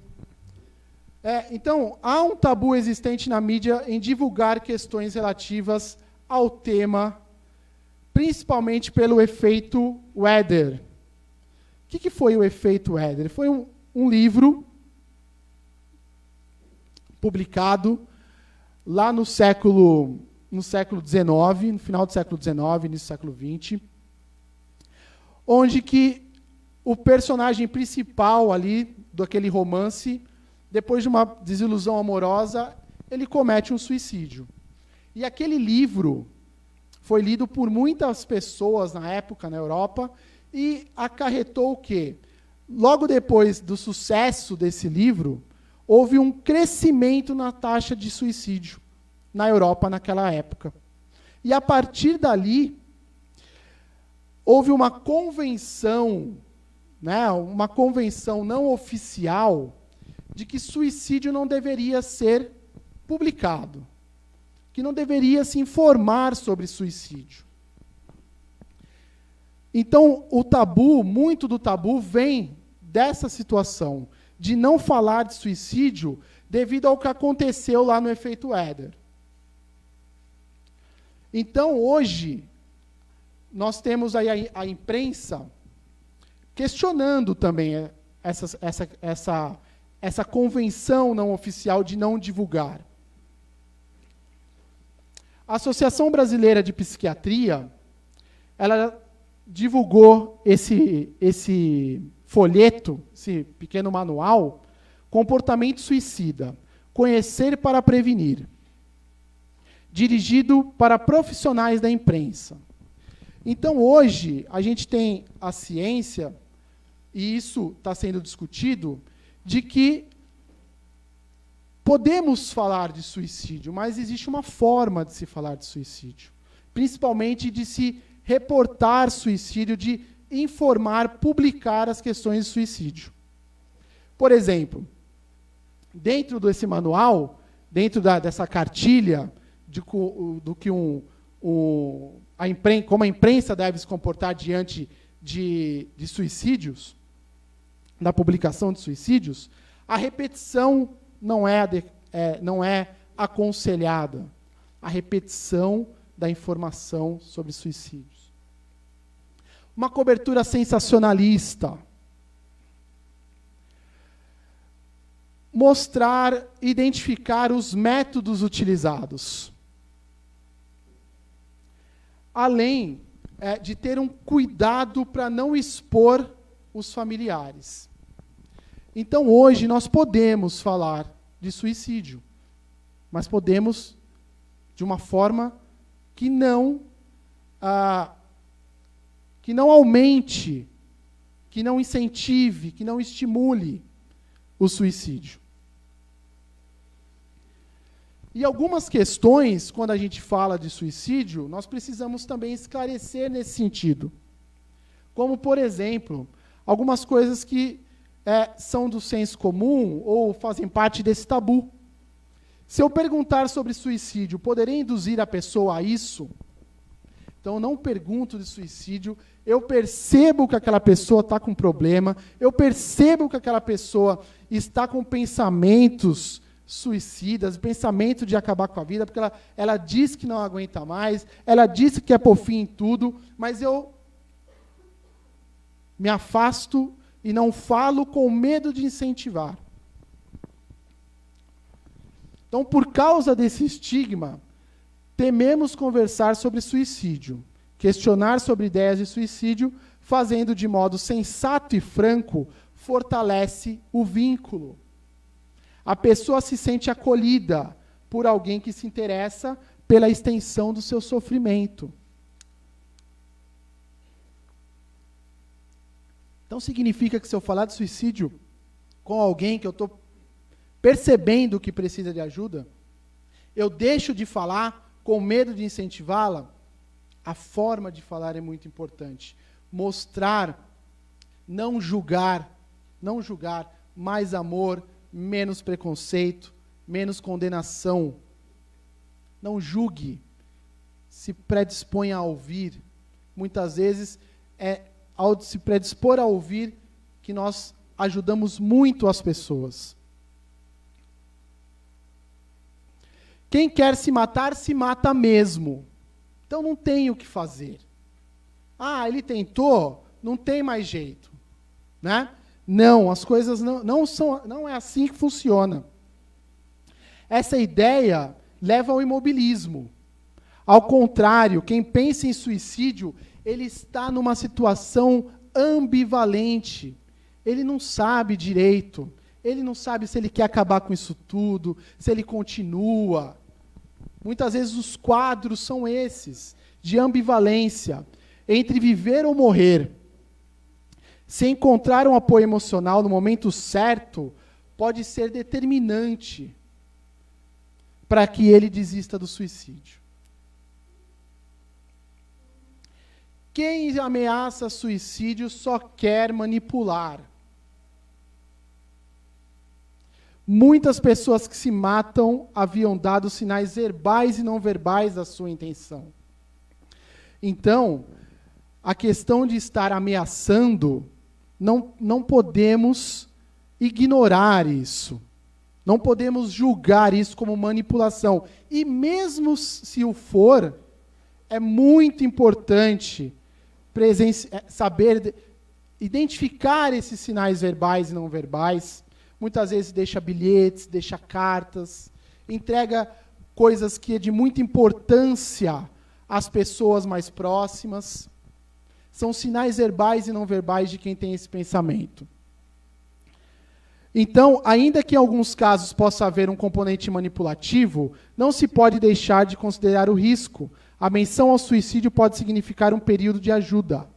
Então, há um tabu existente na mídia em divulgar questões relativas ao tema, principalmente pelo efeito Weather. O que foi o efeito Weather? Foi um livro publicado lá no século XIX, no final do século XIX, início do século XX, onde que o personagem principal ali, daquele romance, depois de uma desilusão amorosa, ele comete um suicídio. E aquele livro foi lido por muitas pessoas na época, na Europa, e acarretou o quê? Logo depois do sucesso desse livro, houve um crescimento na taxa de suicídio na Europa naquela época. E a partir dali, houve uma convenção, né, uma convenção não oficial, de que suicídio não deveria ser publicado, que não deveria se informar sobre suicídio. Então, o tabu, muito do tabu, vem dessa situação de não falar de suicídio devido ao que aconteceu lá no efeito Weather. Então, hoje, nós temos aí a imprensa questionando também essa convenção não oficial de não divulgar. A Associação Brasileira de Psiquiatria, ela divulgou esse folheto, esse pequeno manual, Comportamento Suicida, Conhecer para Prevenir, dirigido para profissionais da imprensa. Então, hoje, a gente tem a ciência, e isso está sendo discutido, de que podemos falar de suicídio, mas existe uma forma de se falar de suicídio, principalmente de se reportar suicídio, de informar, publicar as questões de suicídio. Por exemplo, dentro desse manual, dentro dessa cartilha do que como a imprensa deve se comportar diante de suicídios, da publicação de suicídios, a repetição não é aconselhada. A repetição da informação sobre suicídios. Uma cobertura sensacionalista, mostrar, identificar os métodos utilizados. Além de ter um cuidado para não expor os familiares. Então, hoje, nós podemos falar de suicídio, mas podemos de uma forma que não aumente, que não incentive, que não estimule o suicídio. E algumas questões, quando a gente fala de suicídio, nós precisamos também esclarecer nesse sentido. Como, por exemplo, algumas coisas que são do senso comum ou fazem parte desse tabu. Se eu perguntar sobre suicídio, poderei induzir a pessoa a isso? Então, eu não pergunto de suicídio, eu percebo que aquela pessoa está com problema, eu percebo que aquela pessoa está com pensamentos suicidas, pensamento de acabar com a vida, porque ela diz que não aguenta mais, ela diz que quer pôr fim em tudo, mas eu me afasto e não falo com medo de incentivar. Então, por causa desse estigma, tememos conversar sobre suicídio, questionar sobre ideias de suicídio, fazendo de modo sensato e franco, fortalece o vínculo. A pessoa se sente acolhida por alguém que se interessa pela extensão do seu sofrimento. Então significa que se eu falar de suicídio com alguém que eu estou percebendo que precisa de ajuda, eu deixo de falar com medo de incentivá-la? A forma de falar é muito importante. Mostrar, não julgar, mais amor, menos preconceito, menos condenação. Não julgue, se predisponha a ouvir. Muitas vezes ao se predispor a ouvir que nós ajudamos muito as pessoas. Quem quer se matar, se mata mesmo. Então não tem o que fazer. Ele tentou, não tem mais jeito. Né? Não, as coisas não é assim que funciona. Essa ideia leva ao imobilismo. Ao contrário, quem pensa em suicídio, ele está numa situação ambivalente. Ele não sabe direito. Ele não sabe se ele quer acabar com isso tudo, se ele continua. Muitas vezes os quadros são esses, de ambivalência, entre viver ou morrer. Se encontrar um apoio emocional no momento certo, pode ser determinante para que ele desista do suicídio. Quem ameaça suicídio só quer manipular. Muitas pessoas que se matam haviam dado sinais verbais e não verbais da sua intenção. Então, a questão de estar ameaçando, não podemos ignorar isso. Não podemos julgar isso como manipulação. E mesmo se o for, é muito importante saber identificar esses sinais verbais e não verbais. Muitas vezes deixa bilhetes, deixa cartas, entrega coisas que é de muita importância às pessoas mais próximas. São sinais verbais e não verbais de quem tem esse pensamento. Então, ainda que em alguns casos possa haver um componente manipulativo, não se pode deixar de considerar o risco. A menção ao suicídio pode significar um período de ajuda.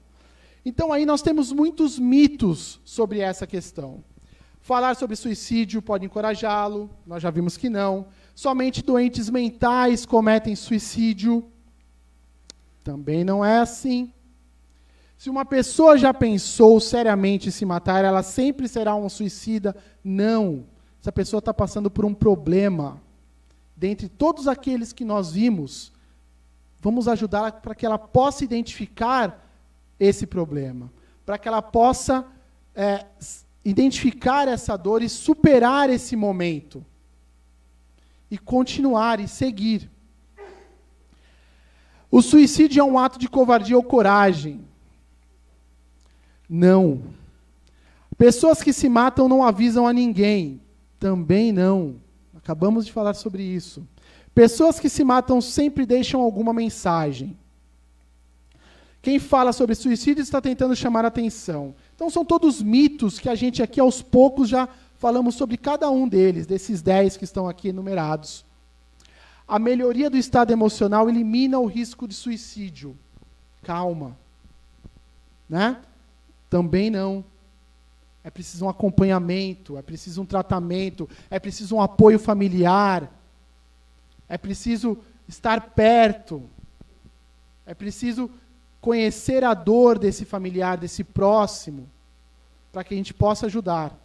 Então, aí nós temos muitos mitos sobre essa questão. Falar sobre suicídio pode encorajá-lo, nós já vimos que não. Somente doentes mentais cometem suicídio. Também não é assim. Se uma pessoa já pensou seriamente em se matar, ela sempre será um suicida? Não. Essa pessoa está passando por um problema. Dentre todos aqueles que nós vimos, vamos ajudá-la para que ela possa identificar esse problema. Para que ela possa identificar essa dor e superar esse momento. E continuar e seguir. O suicídio é um ato de covardia ou coragem? Não. Pessoas que se matam não avisam a ninguém. Também não. Acabamos de falar sobre isso. Pessoas que se matam sempre deixam alguma mensagem. Quem fala sobre suicídio está tentando chamar a atenção. Então são todos mitos que a gente aqui aos poucos já falamos sobre cada um deles, desses 10 que estão aqui enumerados. A melhoria do estado emocional elimina o risco de suicídio. Calma. Né? Também não. É preciso um acompanhamento, é preciso um tratamento, é preciso um apoio familiar, é preciso estar perto, é preciso conhecer a dor desse familiar, desse próximo, para que a gente possa ajudar.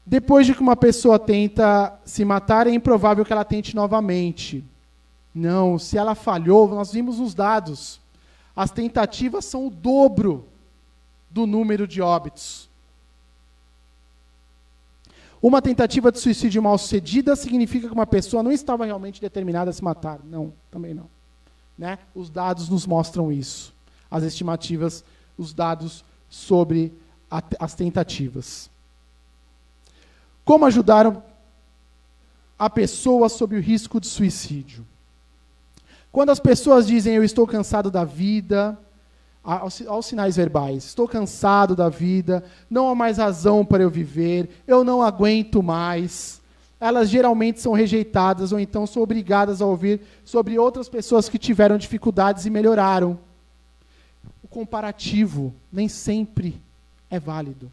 Depois de que uma pessoa tenta se matar, é improvável que ela tente novamente. Não, se ela falhou, nós vimos nos dados, as tentativas são o dobro do número de óbitos. Uma tentativa de suicídio mal-sucedida significa que uma pessoa não estava realmente determinada a se matar. Não, também não. Né? Os dados nos mostram isso. As estimativas, os dados sobre as tentativas. Como ajudar a pessoa sob o risco de suicídio? Quando as pessoas dizem, eu estou cansado da vida, aos sinais verbais, estou cansado da vida, não há mais razão para eu viver, eu não aguento mais, elas geralmente são rejeitadas ou então são obrigadas a ouvir sobre outras pessoas que tiveram dificuldades e melhoraram. O comparativo nem sempre é válido.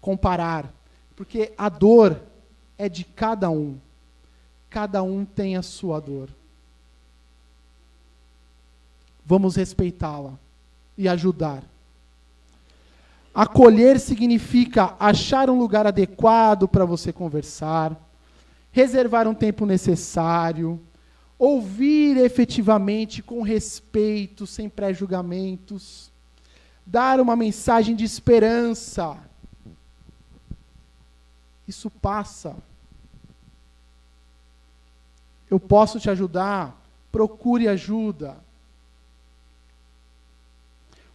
Comparar, porque a dor é de cada um tem a sua dor. Vamos respeitá-la e ajudar. Acolher significa achar um lugar adequado para você conversar, reservar um tempo necessário, ouvir efetivamente com respeito, sem pré-julgamentos, dar uma mensagem de esperança. Isso passa. Eu posso te ajudar, procure ajuda.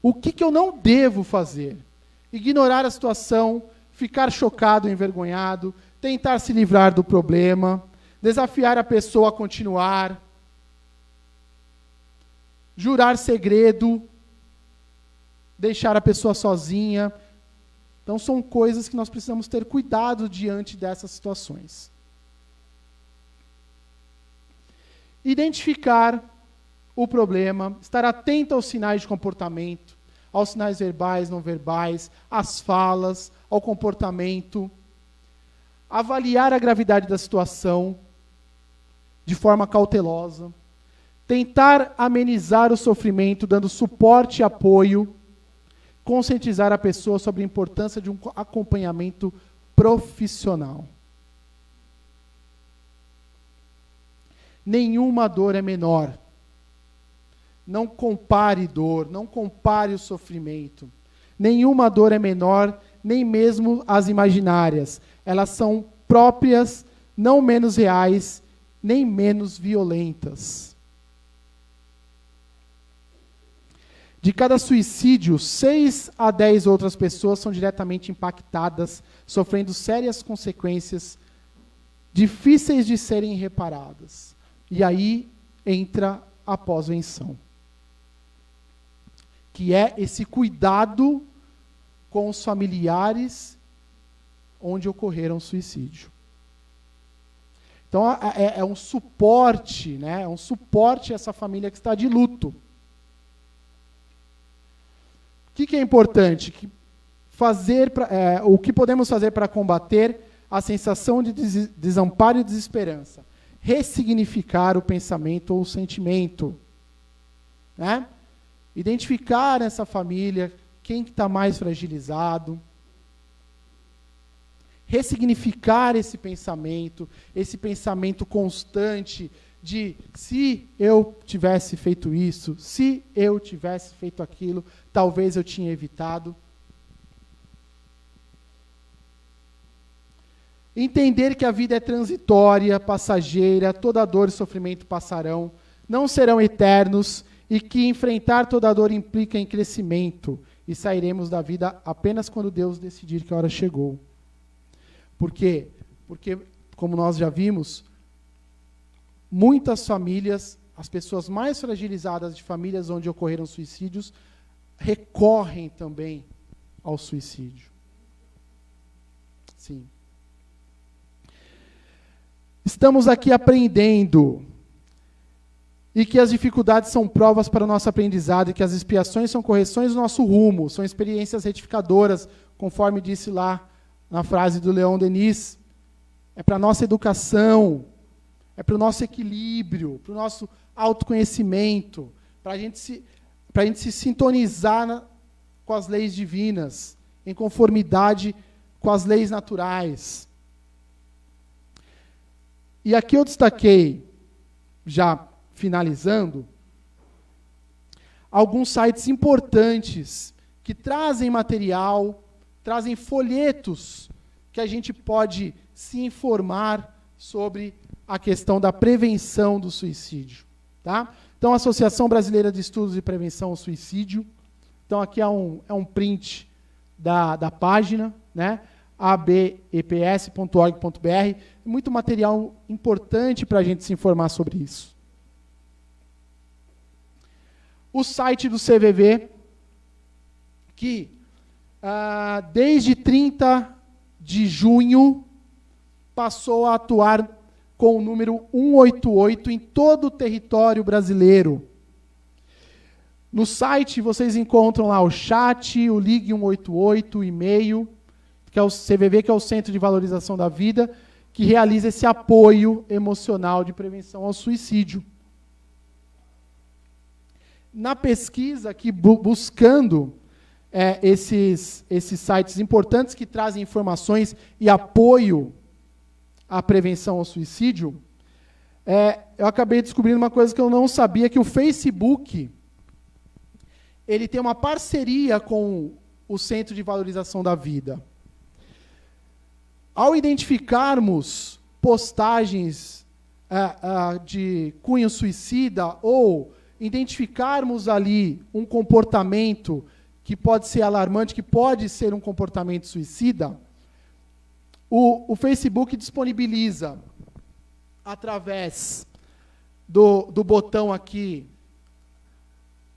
O que eu não devo fazer? Ignorar a situação, ficar chocado, envergonhado, tentar se livrar do problema, desafiar a pessoa a continuar, jurar segredo, deixar a pessoa sozinha. Então são coisas que nós precisamos ter cuidado diante dessas situações. Identificar o problema, estar atento aos sinais de comportamento, aos sinais verbais, não verbais, às falas, ao comportamento, avaliar a gravidade da situação de forma cautelosa, tentar amenizar o sofrimento, dando suporte e apoio, conscientizar a pessoa sobre a importância de um acompanhamento profissional. Nenhuma dor é menor. Não compare dor, não compare o sofrimento. Nenhuma dor é menor, nem mesmo as imaginárias. Elas são próprias, não menos reais, nem menos violentas. De cada suicídio, 6 a 10 outras pessoas são diretamente impactadas, sofrendo sérias consequências difíceis de serem reparadas. E aí entra a pós-venção, que é esse cuidado com os familiares onde ocorreram o suicídio. Então, é um suporte, né? É um suporte a essa família que está de luto. O que é importante? O que podemos fazer para combater a sensação de desamparo e desesperança? Ressignificar o pensamento ou o sentimento. Né? Identificar nessa família quem está mais fragilizado. Ressignificar esse pensamento constante de se eu tivesse feito isso, se eu tivesse feito aquilo, talvez eu tinha evitado. Entender que a vida é transitória, passageira, toda dor e sofrimento passarão, não serão eternos, e que enfrentar toda dor implica em crescimento e sairemos da vida apenas quando Deus decidir que a hora chegou. Por quê? Porque, como nós já vimos, muitas famílias, as pessoas mais fragilizadas de famílias onde ocorreram suicídios, recorrem também ao suicídio. Sim. Estamos aqui aprendendo, e que as dificuldades são provas para o nosso aprendizado, e que as expiações são correções do nosso rumo, são experiências retificadoras, conforme disse lá na frase do Leon Denis. É para a nossa educação, é para o nosso equilíbrio, para o nosso autoconhecimento, para a gente se sintonizar com as leis divinas, em conformidade com as leis naturais. E aqui eu destaquei, já finalizando, alguns sites importantes que trazem material, trazem folhetos que a gente pode se informar sobre a questão da prevenção do suicídio. Tá? Então, a Associação Brasileira de Estudos de Prevenção ao Suicídio. Então, aqui é um print da página, né? abeps.org.br. Muito material importante para a gente se informar sobre isso. O site do CVV, que desde 30 de junho passou a atuar com o número 188 em todo o território brasileiro. No site vocês encontram lá o chat, o Ligue 188, o e-mail, que é o CVV, que é o Centro de Valorização da Vida, que realiza esse apoio emocional de prevenção ao suicídio. Na pesquisa, aqui buscando esses sites importantes que trazem informações e apoio à prevenção ao suicídio, eu acabei descobrindo uma coisa que eu não sabia, que o Facebook ele tem uma parceria com o Centro de Valorização da Vida. Ao identificarmos postagens de cunho suicida ou identificarmos ali um comportamento que pode ser alarmante, que pode ser um comportamento suicida, o Facebook disponibiliza, através do botão aqui,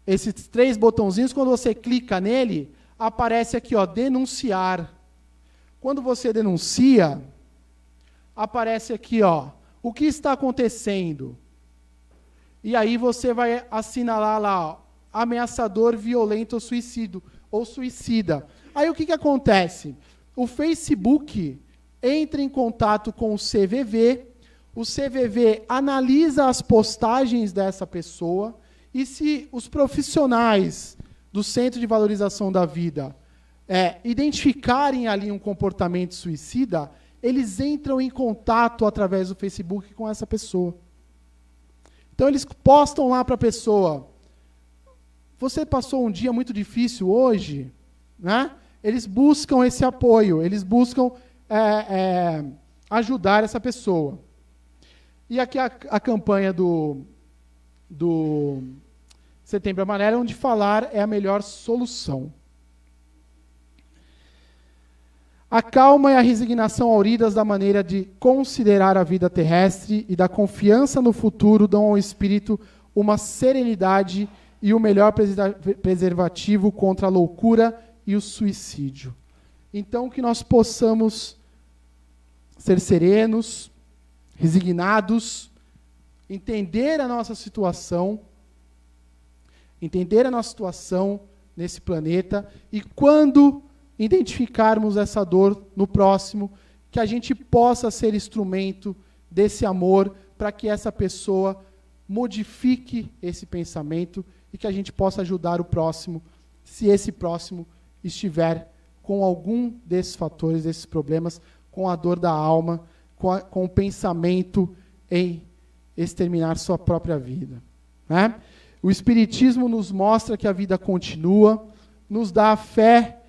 esses 3 botãozinhos, quando você clica nele, aparece aqui, ó, denunciar. Quando você denuncia, aparece aqui, ó, o que está acontecendo. E aí você vai assinalar lá, ó, ameaçador, violento ou suicida. Aí o que acontece? O Facebook entra em contato com o CVV analisa as postagens dessa pessoa, e se os profissionais do Centro de Valorização da Vida identificarem ali um comportamento suicida, eles entram em contato através do Facebook com essa pessoa. Então, eles postam lá para a pessoa: você passou um dia muito difícil hoje? Né? Eles buscam esse apoio, eles buscam ajudar essa pessoa. E aqui a campanha do Setembro Amarelo, onde falar é a melhor solução. A calma e a resignação auridas da maneira de considerar a vida terrestre e da confiança no futuro dão ao espírito uma serenidade e o melhor preservativo contra a loucura e o suicídio. Então, que nós possamos ser serenos, resignados, entender a nossa situação nesse planeta, e quando identificarmos essa dor no próximo, que a gente possa ser instrumento desse amor para que essa pessoa modifique esse pensamento e que a gente possa ajudar o próximo, se esse próximo estiver com algum desses fatores, desses problemas, com a dor da alma, com o pensamento em exterminar sua própria vida. Né? O Espiritismo nos mostra que a vida continua, nos dá a fé,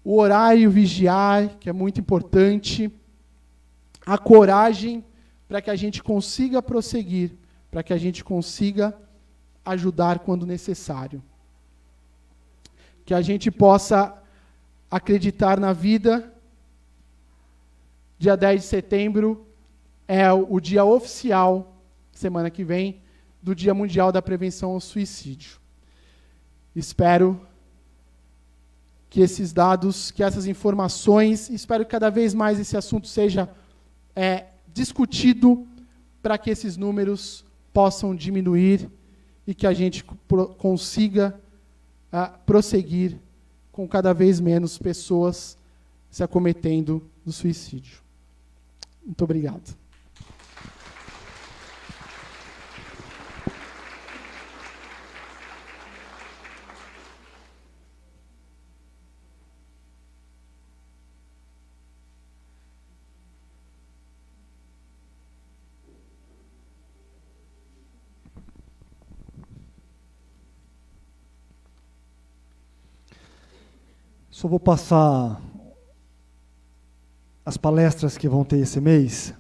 o orar e o vigiar, que é muito importante, a coragem para que a gente consiga prosseguir, para que a gente consiga ajudar quando necessário. que a gente possa acreditar na vida. Dia 10 de setembro é o dia oficial, semana que vem, do Dia Mundial da Prevenção ao Suicídio. Espero que esses dados, que essas informações, espero que cada vez mais esse assunto seja discutido para que esses números possam diminuir e que a gente consiga prosseguir com cada vez menos pessoas se acometendo do suicídio. Muito obrigado. Só vou passar as palestras que vão ter esse mês.